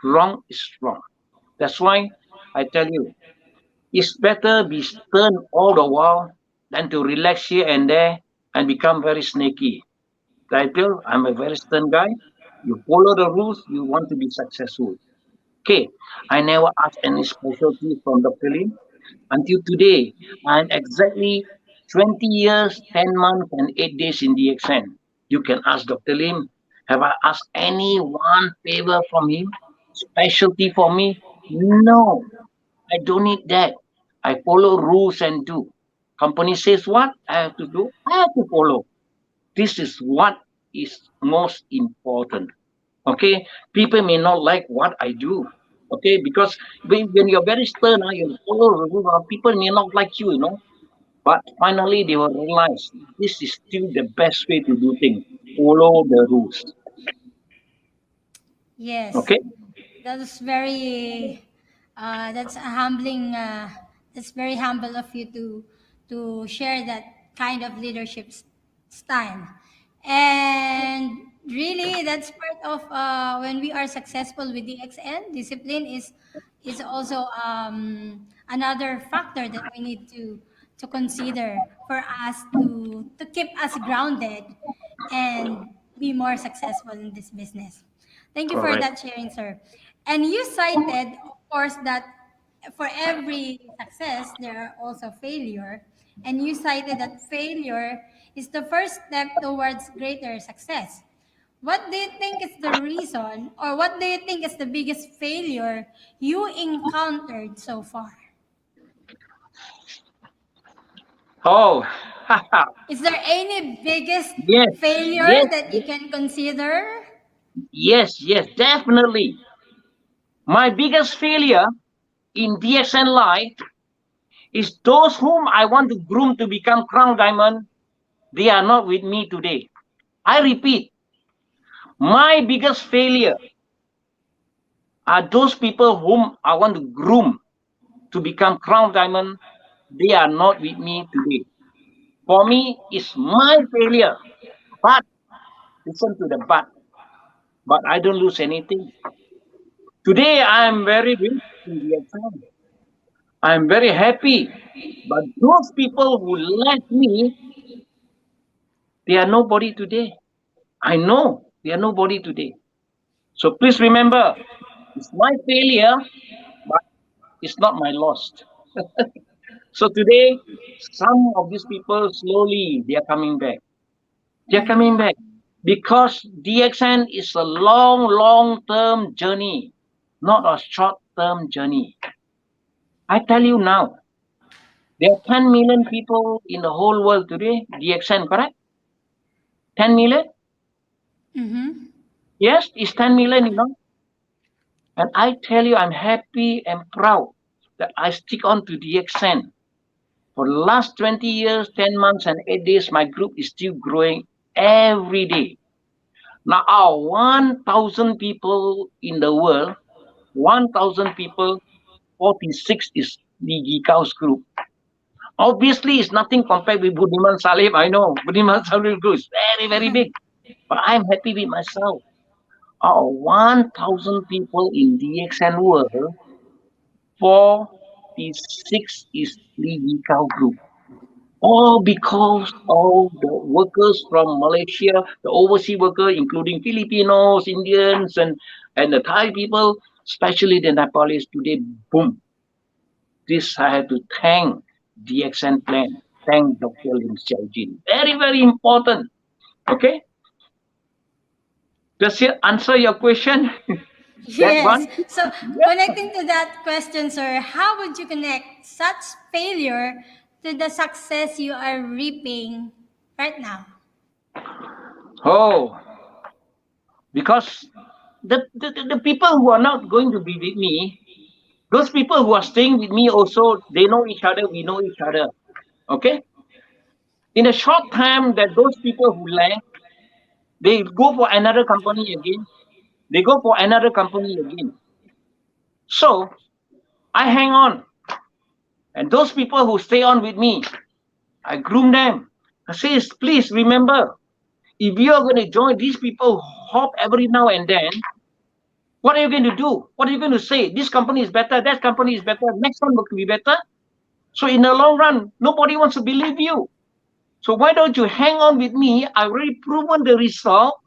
Wrong is wrong. That's why I tell you, it's better be stern all the while than to relax here and there and become very snaky. I tell, I'm a very stern guy. You follow the rules, you want to be successful. Okay, I never asked any specialty from Dr. Lin. Until today, I'm exactly 20 years, 10 months, and 8 days in DXN. You can ask Dr. Lim, have I asked any one favor from him? Specialty for me? No, I don't need that. I follow rules and do. Company says what I have to do, I have to follow. This is what is most important. Okay, people may not like what I do. Okay, because when you're very stern, you follow the rule, people may not like you, But finally, they will realize this is still the best way to do things. Follow the rules. Yes, Okay. that's very that's a humbling. That's very humble of you to share that kind of leadership style, and really that's part of when we are successful with the XN. Discipline is also another factor that we need to consider for us to keep us grounded and be more successful in this business. Thank you for Correct. that sharing, sir. And you cited, of course, that for every success, there are also failure. And you cited that failure is the first step towards greater success. What do you think is the reason, or what do you think is the biggest failure you encountered so far? Oh, Is there any biggest yes, failure yes, that you can consider? yes, definitely. My biggest failure in DXN Life is those whom I want to groom to become crown diamond. They are not with me today. I repeat, my biggest failure are those people whom I want to groom to become crown diamond. They are not with me today. For me, it's my failure. But listen to the but I don't lose anything. Today I am very rich in the exam. I am very happy. But those people who left me, they are nobody today. I know they are nobody today. So please remember, it's my failure, but it's not my loss. So today, some of these people slowly they are coming back. They are coming back because DXN is a long-term journey, not a short-term journey. I tell you now, there are 10 million people in the whole world today. DXN, correct? 10 million? Mm-hmm. Yes, it's 10 million. And I tell you, I'm happy and proud that I stick on to DXN. For the last 20 years, 10 months, and 8 days, my group is still growing every day. Now, our 1,000 people in the world, 1,000 people, 46 is the Gikao's group. Obviously, it's nothing compared with Budiman Salim. I know Budiman Salim group is very, very big. But I'm happy with myself. Our 1,000 people in DXN world, 46 is the Gikao group. All because of the workers from Malaysia, the overseas workers, including Filipinos, Indians, and the Thai people, especially the Nepalese today, boom. This I have to thank DXN plan, thank Dr. Lim Xiaojin. Very, very important. Okay? Does it answer your question? That Yes. one? So connecting to that question, sir, how would you connect such failure to the success you are reaping right now? Oh, because the people who are not going to be with me, those people who are staying with me also, they know each other, we know each other. Okay? In a short time that those people who left, they go for another company again. They go for another company again. So I hang on. And those people who stay on with me, I groom them. I say, please remember, if you are going to join these people who hop every now and then, what are you going to do? What are you going to say? This company is better, that company is better, next one will be better. So in the long run, nobody wants to believe you. So why don't you hang on with me? I've already proven the result.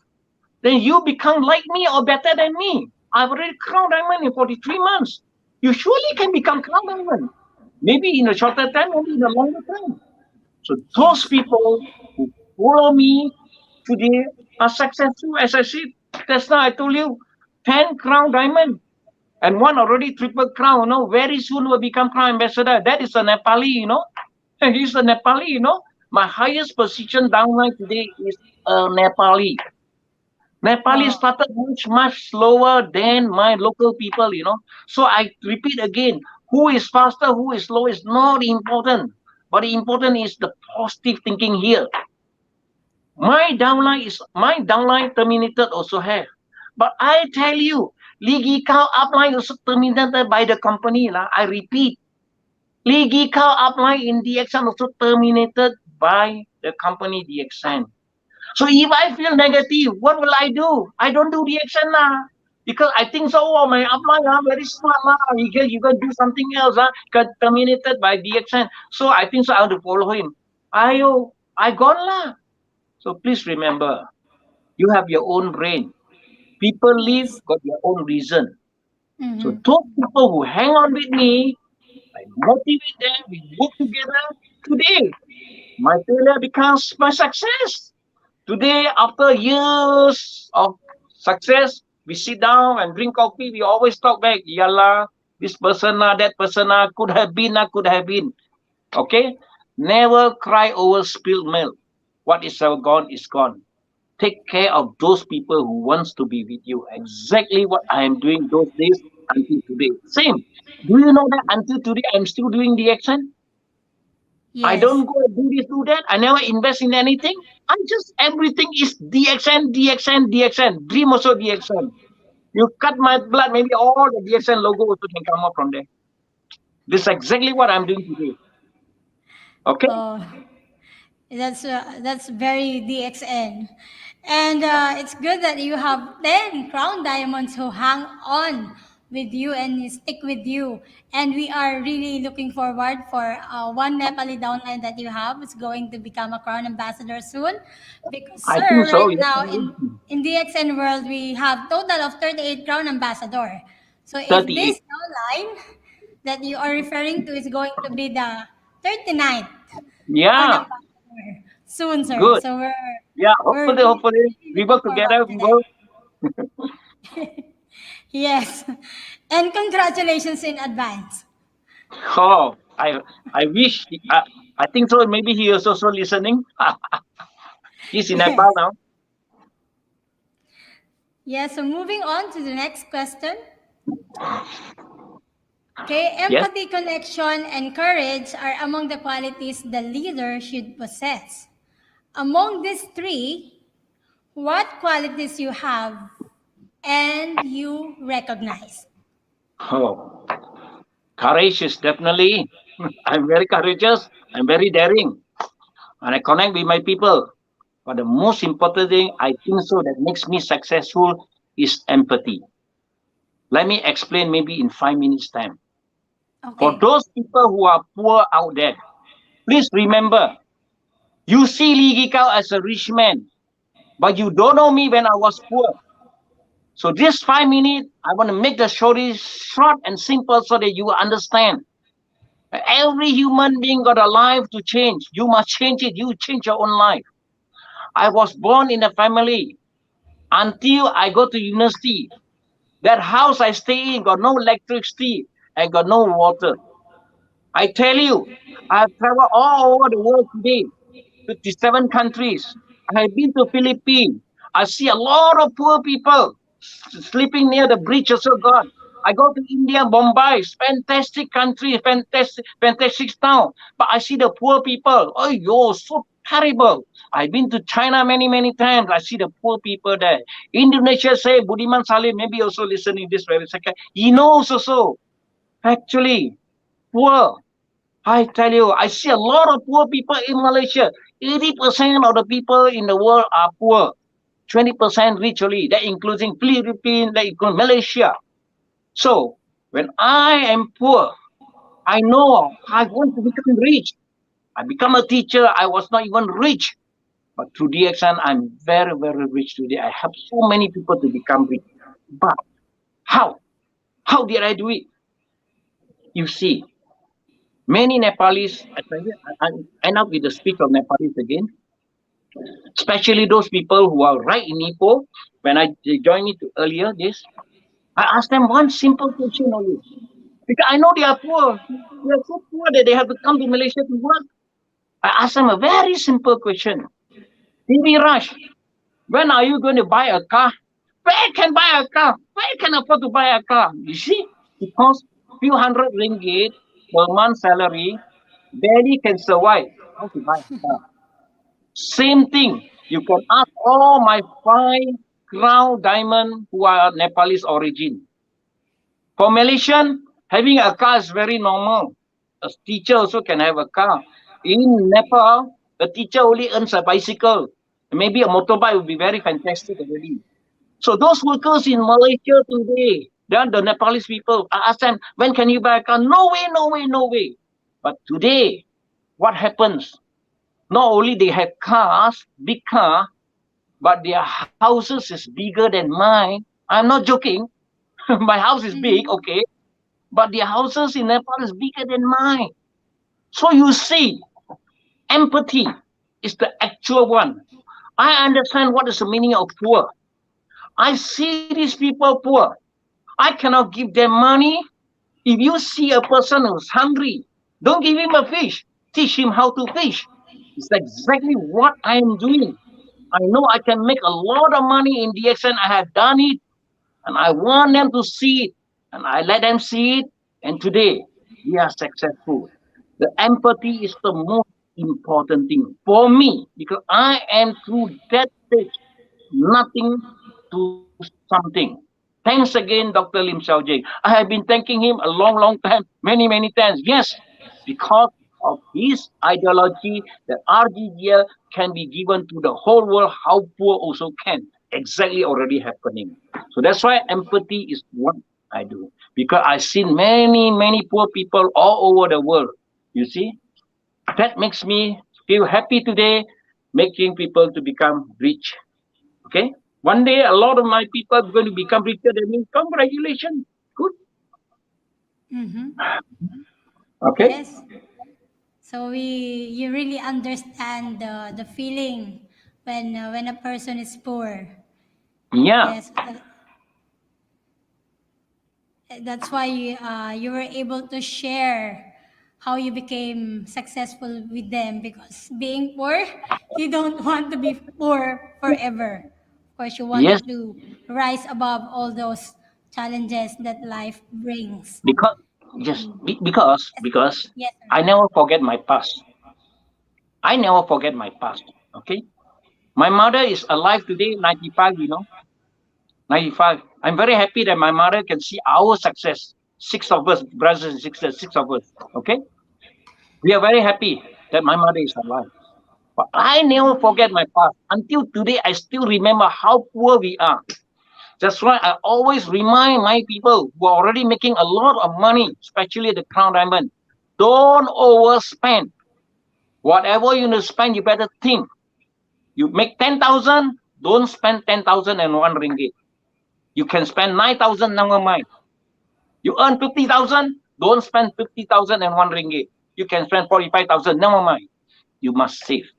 Then you become like me or better than me. I've already crown diamond in 43 months. You surely can become crown diamond. Maybe in a shorter time, maybe in a longer time. So those people who follow me today are successful. As I said, just now I told you, 10 crown diamond and one already triple crown. You know, very soon will become crown ambassador. That is a Nepali, you know. He's a Nepali, you know. My highest position downline today is a Nepali. Nepali started much slower than my local people, you know. So I repeat again, who is faster, who is slow is not important. But the important is the positive thinking here. My downline terminated also have. But I tell you, Ligi Cow upline also terminated by the company. I repeat, Ligi Cow upline in DXN also terminated by the company DXN. So if I feel negative, what will I do? I don't do DXN because I think so. Oh, my upline very smart You can do something else Got terminated by DXN. So I think so. I want to follow him. I gone lah. So please remember, you have your own brain. People live got their own reason. So those people who hang on with me, I motivate them. We work together. Today, my failure becomes my success. Today, after years of success, we sit down and drink coffee. We always talk back. Yalla, this person, that person, could have been, could have been. Okay? Never cry over spilled milk. What is gone is gone. Take care of those people who wants to be with you. Exactly what I am doing those days until today. Same. Do you know that until today I'm still doing the action? Yes. I don't go do this, do that. I never invest in anything. I just everything is DXN, DXN, DXN. Dream also DXN. You cut my blood, maybe all the DXN logo also can come up from there. This is exactly what I'm doing today. Okay. That's very DXN, and it's good that you have 10 crown diamonds who hang on with you and stick with you. And we are really looking forward for one Nepali downline that you have is going to become a crown ambassador soon. Because I sir, think so, right yes. now in DXN world we have total of 38 crown ambassador. So if 38. this downline that you are referring to is going to be the 39th. Yeah. Soon, sir. Good. So Hopefully we work together. We work. Yes. And congratulations in advance. Oh, I wish. I think so. Maybe he is also listening. He's in Nepal now. Yeah. So moving on to the next question. Okay, empathy, connection, and courage are among the qualities the leader should possess. Among these three, What qualities you have and you recognize? Oh, courage is definitely. I'm very courageous. I'm very daring, and I connect with my people. But the most important thing I think so that makes me successful is empathy. Let me explain maybe in 5 minutes time. For Okay. those people who are poor out there, please remember, you see Lee Gikao as a rich man, but you don't know me when I was poor. So this 5 minutes, I want to make the story short and simple so that you understand. Every human being got a life to change. You must change it. You change your own life. I was born in a family until I go to university. That house I stay in got no electricity and got no water. I tell you, I've traveled all over the world today, 57 countries. I have been to Philippines. I see a lot of poor people sleeping near the bridge also God. I go to India, Bombay, it's fantastic country, fantastic town. But I see the poor people. Oh, yo, so terrible. I've been to China many, many times. I see the poor people there. Indonesia say Budiman Salim, maybe also listening this very second. He knows also. Actually, poor. I tell you, I see a lot of poor people in Malaysia. 80% of the people in the world are poor. 20% rich only. That including Philippines, that includes Malaysia. So when I am poor, I know I want to become rich. I become a teacher. I was not even rich. But through DXN, I'm very, very rich today. I help so many people to become rich. But how? How did I do it? You see, many Nepalis, I end up with the speech of Nepalis again, especially those people who are right in Ipoh. When they joined me earlier, this, I asked them one simple question only. Because I know they are poor. They are so poor that they have to come to Malaysia to work. I asked them a very simple question. TV Rush, when are you going to buy a car? Where can buy a car? Where can afford to buy a car? You see, because few hundred ringgit per month salary barely can survive. How to buy a car? Same thing. You can ask all my 5 crown diamond who are Nepalese origin. For Malaysian, having a car is very normal. A teacher also can have a car. In Nepal, a teacher only earns a bicycle. Maybe a motorbike would be very fantastic already. So those workers in Malaysia today, they are the Nepalese people. I ask them, when can you buy a car? No way, no way, no way. But today, what happens? Not only they have cars, big car, but their houses is bigger than mine. I'm not joking. My house is big, okay, but their houses in Nepal is bigger than mine. So you see, empathy is the actual one. I understand what is the meaning of poor. I see these people poor. I cannot give them money. If you see a person who's hungry, don't give him a fish. Teach him how to fish. It's exactly what I am doing. I know I can make a lot of money in DXN. I have done it, and I want them to see it, and I let them see it. And today, we are successful. The empathy is the most important thing for me because I am through that stage, nothing to something. Thanks again, Dr. Lim Xiaojing. I have been thanking him a long, long time, many, many times. Yes, because of his ideology, that RGGL can be given to the whole world, how poor also can. Exactly already happening. So that's why empathy is what I do. Because I've seen many, many poor people all over the world. You see? That makes me feel happy today, making people to become rich. Okay? One day, a lot of my people are going to become richer than me. Congratulations. Good. Okay? Yes. So you really understand the feeling when a person is poor. Yeah. Yes. That's why you were able to share how you became successful with them, because being poor, you don't want to be poor forever. Of course, you Yes. wanted to rise above all those challenges that life brings. Because yes, because Yes, sir. I never forget my past. I never forget my past. Okay? My mother is alive today, 95, 95. I'm very happy that my mother can see our success. 6 of us, brothers and sisters, 6 of us. Okay? We are very happy that my mother is alive. But I never forget my past. Until today, I still remember how poor we are. That's why I always remind my people who are already making a lot of money, especially the Crown Diamond, don't overspend. Whatever you need to spend, you better think. You make 10,000, don't spend 10,001 ringgit. You can spend 9,000, never mind. You earn 50,000, don't spend 50,001 ringgit. You can spend 45,000, never mind. You must save.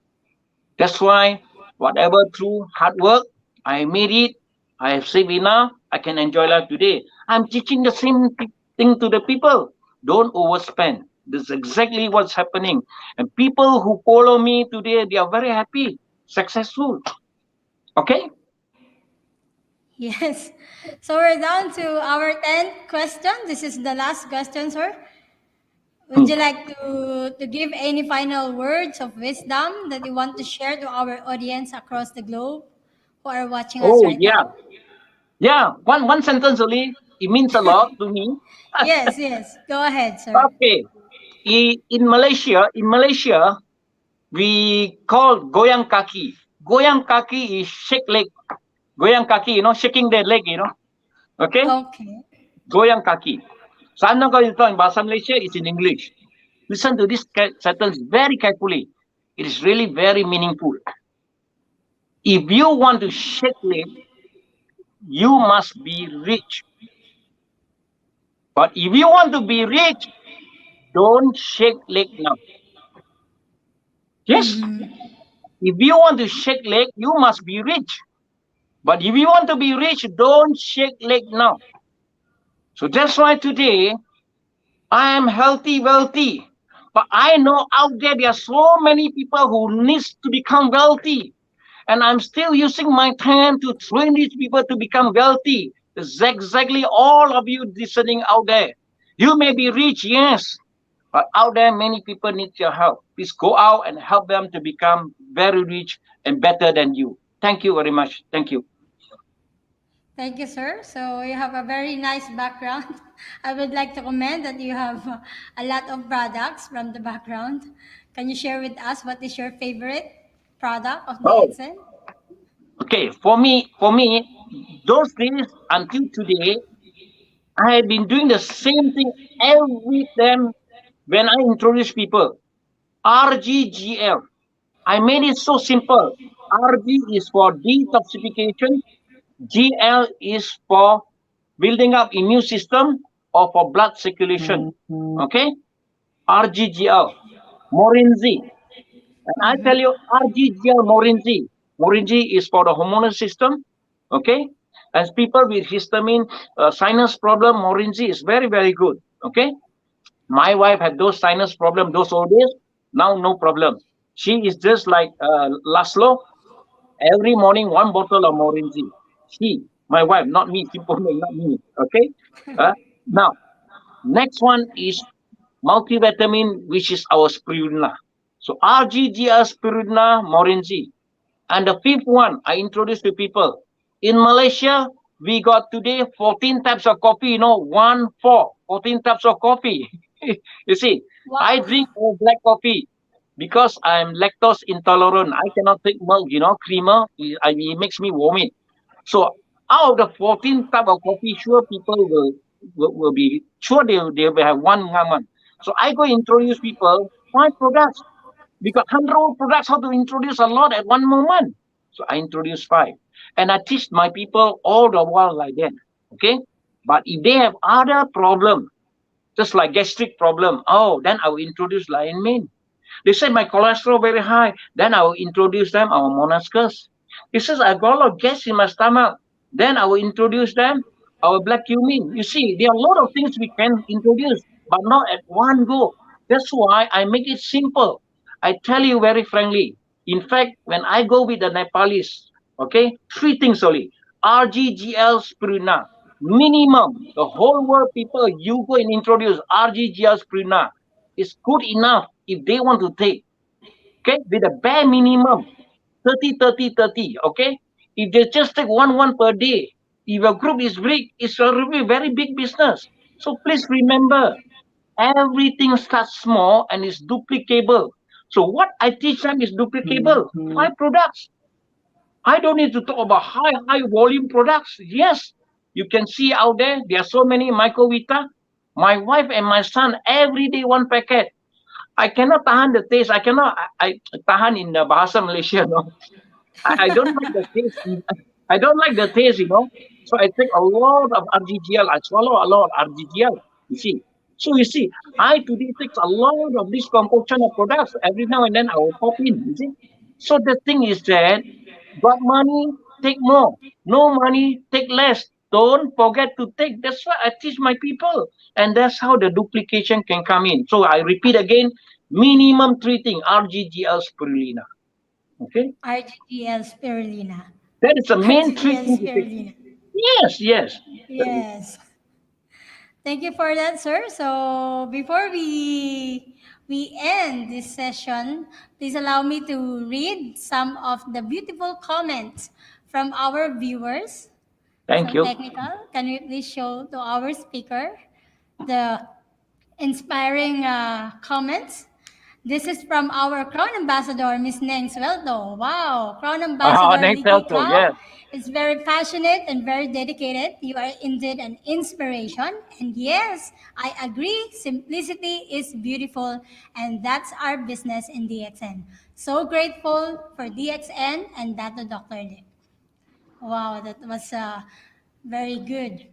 That's why, whatever through hard work, I made it, I have saved enough, I can enjoy life today. I'm teaching the same thing to the people. Don't overspend. This is exactly what's happening. And people who follow me today, they are very happy, successful. Okay? Yes. So we're down to our 10th question. This is the last question, sir. Would you like to give any final words of wisdom that you want to share to our audience across the globe who are watching us Oh, right yeah. now? Yeah. One sentence only. It means a lot to me. Yes, yes. Go ahead, sir. Okay. In Malaysia, we call goyang kaki. Goyang kaki is shake leg. Goyang kaki, shaking their leg, Okay? Okay. Goyang kaki. So I'm not going to talk in Bahasa Malaysia, it's in English. Listen to this sentence very carefully. It is really very meaningful. If you want to shake leg, you must be rich. But if you want to be rich, don't shake leg now. Yes? If you want to shake leg, you must be rich. But if you want to be rich, don't shake leg now. So that's why today, I am healthy, wealthy. But I know out there are so many people who needs to become wealthy. And I'm still using my time to train these people to become wealthy. It's exactly all of you listening out there. You may be rich, yes. But out there, many people need your help. Please go out and help them to become very rich and better than you. Thank you very much. Thank you. Thank you, sir. So you have a very nice background. I would like to comment that you have a lot of products from the background. Can you share with us what is your favorite product of Oh, DXN? okay. For me, those days until today, I have been doing the same thing every time when I introduce people. RGGL. I made it so simple. RG is for detoxification. GL is for building up immune system or for blood circulation. Okay? RGGL. Morinzi. And I tell you, RGGL Morinzi. Morinzi is for the hormonal system. Okay? As people with histamine, sinus problem, Morinzi is very, very good. Okay? My wife had those sinus problems those old days. Now, no problem. She is just like Laszlo. Every morning, 1 bottle of Morinzi. She, my wife, not me, simple name, not me. Okay? Now, next one is multivitamin, which is our spirulina. So RGGR spirulina, Morinzi. And the fifth one I introduced to people. In Malaysia, we got today 14 types of coffee, 14 types of coffee. You see, Wow. I drink black coffee because I'm lactose intolerant. I cannot take milk, creamer. It makes me vomit. So out of the 14 type of coffee, sure people will be, sure they will have one. So I go introduce people 5 products. We got 100 products, how to introduce a lot at one moment. So I introduce 5. And I teach my people all the while like that. Okay? But if they have other problem, just like gastric problem, then I will introduce Lion Mane. They say my cholesterol very high, then I will introduce them our Monascus. He says I got a lot of gas in my stomach, then I will introduce them our black cumin. You see, there are a lot of things we can introduce, but not at one go. That's why I make it simple. I tell you very frankly. In fact, when I go with the Nepalese, okay, 3 things only. RGGL spirulina. Minimum, the whole world people, you go and introduce RGGL spirulina. It's good enough if they want to take. Okay, with a bare minimum. 30, 30, 30. Okay, if they just take one per day, if your group is big, it's already a very big business. So please remember, everything starts small and is duplicable. So what I teach them is duplicable. 5 products. I don't need to talk about high volume products. Yes, you can see out there are so many microvita. My wife and my son every day 1 packet. I cannot tahan the taste. I cannot. I tahan in the bahasa Malaysia. No, I don't like the taste. I don't like the taste. So I take a lot of RGGL. I swallow a lot of RGGL. You see. So you see, I today take a lot of this concoction of products. Every now and then I will pop in. You see. So the thing is that, got money, take more. No money, take less. Don't forget to take. That's what I teach my people. And that's how the duplication can come in. So I repeat again, minimum 3 things, RGGL spirulina. Okay? RGGL spirulina. That is the main 3 RGGL things to take. spirulina. Yes. Yes. Thank you for that, sir. So before we end this session, please allow me to read some of the beautiful comments from our viewers. Thank you. Technical, can you please show to our speaker the inspiring comments? This is from our Crown Ambassador, Miss Neng Sueldo. Wow, Crown Ambassador Neng Liki Sueldo, Kao yes. is very passionate and very dedicated. You are indeed an inspiration. And yes, I agree, simplicity is beautiful. And that's our business in DXN. So grateful for DXN and that to Dr. Lee. Wow, that was very good.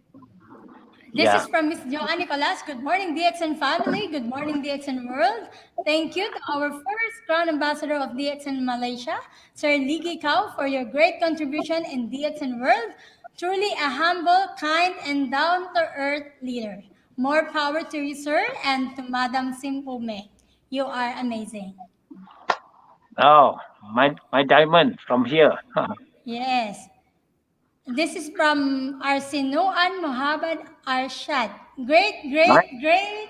This is from Ms. Joanne Nicolas. Good morning, DXN family. Good morning, DXN world. Thank you to our first Crown Ambassador of DXN Malaysia, Sir Ligi Kao, for your great contribution in DXN world. Truly a humble, kind, and down-to-earth leader. More power to you, sir, and to Madam Poh Meng. You are amazing. Oh, my diamond from here. Yes. This is from Arsinoan Mohammed Arshad. Great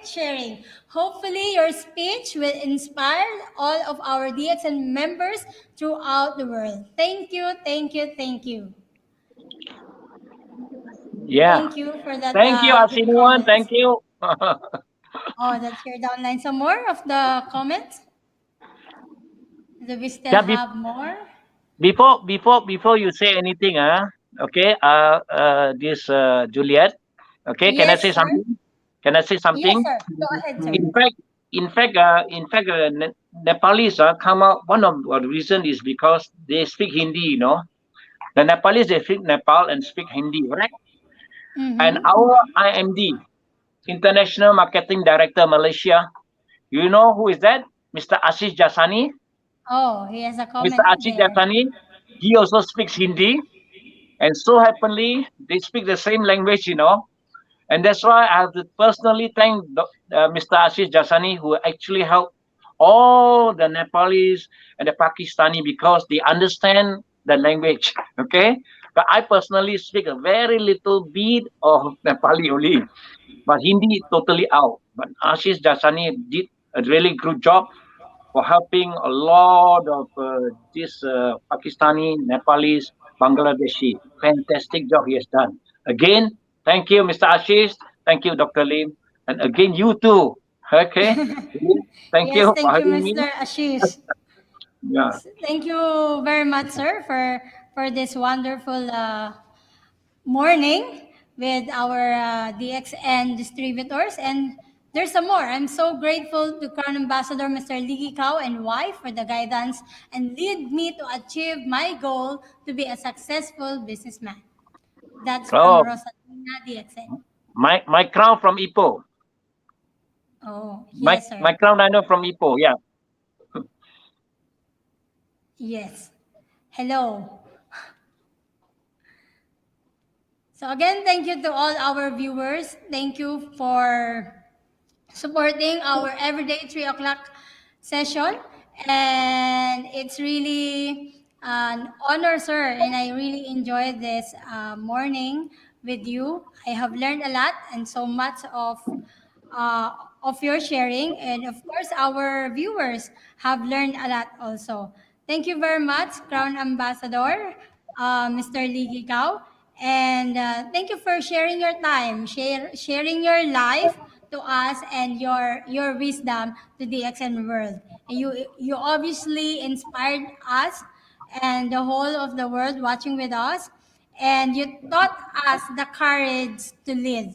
sharing. Hopefully your speech will inspire all of our DXN members throughout the world. Thank you. Yeah. Thank you for that. Thank you, good Asinuan. comments. Thank you. Oh, that's your downline. Some more of the comments? Do we still have more? Before you say anything, okay, this Juliet, okay, can I say something? Can I say something? Yes, sir. Go ahead, sir. In fact, Nepalese come out. One of the reason is because they speak Hindi. The Nepalese, they speak Nepal and speak Hindi, right? And our IMD, International Marketing Director Malaysia, you know who is that? Mr. Ashish Jasani. Oh, he has a comment. Mr. Ashish Jasani, he also speaks Hindi. And so happily, they speak the same language, And that's why I have to personally thank Mr. Ashish Jasani, who actually helped all the Nepalese and the Pakistani because they understand the language, okay? But I personally speak a very little bit of Nepali only, but Hindi totally out. But Ashish Jasani did a really good job for helping a lot of these Pakistani, Nepalese, Bangladeshi. Fantastic job he has done. Again, thank you, Mr. Ashish. Thank you, Dr. Lim. And again, you too. Okay. Thank you for having me. Mr. Ashish. Yeah. Thank you very much, sir, for this wonderful morning with our DXN distributors. And there's some more. I'm so grateful to Crown Ambassador Mr. Ligi Kao and wife for the guidance and lead me to achieve my goal to be a successful businessman. That's from Rosalina DXN. My crown from Ipoh. Oh, yes, sir. My crown I know from Ipoh, yeah. Yes. Hello. So again, thank you to all our viewers. Thank you for supporting our everyday 3 o'clock session. And it's really an honor, sir. And I really enjoyed this morning with you. I have learned a lot and so much of your sharing. And of course, our viewers have learned a lot also. Thank you very much, Crown Ambassador, Mr. Lee Gikaw. And thank you for sharing your time, sharing your life to us and your wisdom to the DXN world. And you obviously inspired us and the whole of the world watching with us. And you taught us the courage to lead,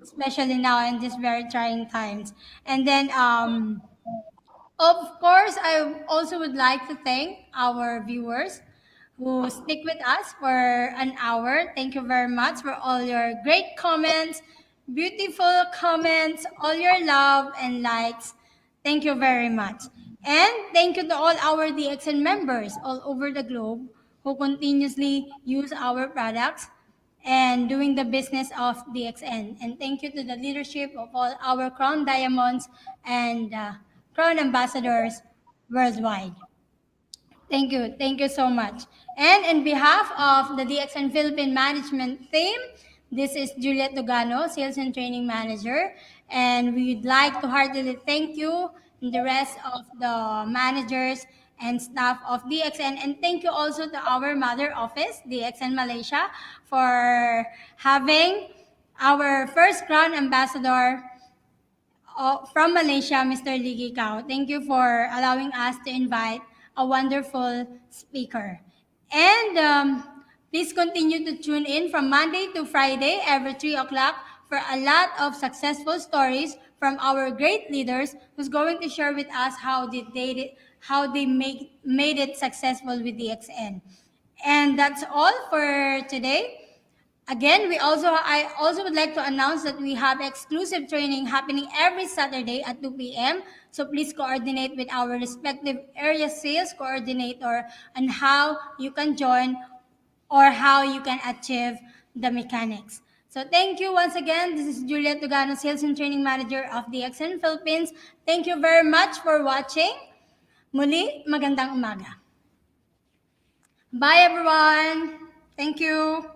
especially now in these very trying times. And then of course, I also would like to thank our viewers who stick with us for an hour. Thank you very much for all your great comments, beautiful comments, all your love and likes. Thank you very much. And thank you to all our DXN members all over the globe who continuously use our products and doing the business of DXN. And thank you to the leadership of all our Crown Diamonds and Crown Ambassadors worldwide. Thank you. Thank you so much. And in behalf of the DXN Philippine Management team, this is Juliet Tugano, Sales and Training Manager. And we'd like to heartily thank you and the rest of the managers and staff of DXN. And thank you also to our mother office, DXN Malaysia, for having our first Crown Ambassador from Malaysia, Mr. Lee Gikaw. Thank you for allowing us to invite a wonderful speaker. And please continue to tune in from Monday to Friday every 3 o'clock for a lot of successful stories from our great leaders who's going to share with us how they made it successful with DXN. And that's all for today. Again, I also would like to announce that we have exclusive training happening every Saturday at 2 p.m. So please coordinate with our respective area sales coordinator on how you can join or how you can achieve the mechanics. So thank you once again. This is Juliet Tugano, Sales and Training Manager of DXN Philippines. Thank you very much for watching. Muli, magandang umaga. Bye everyone. Thank you.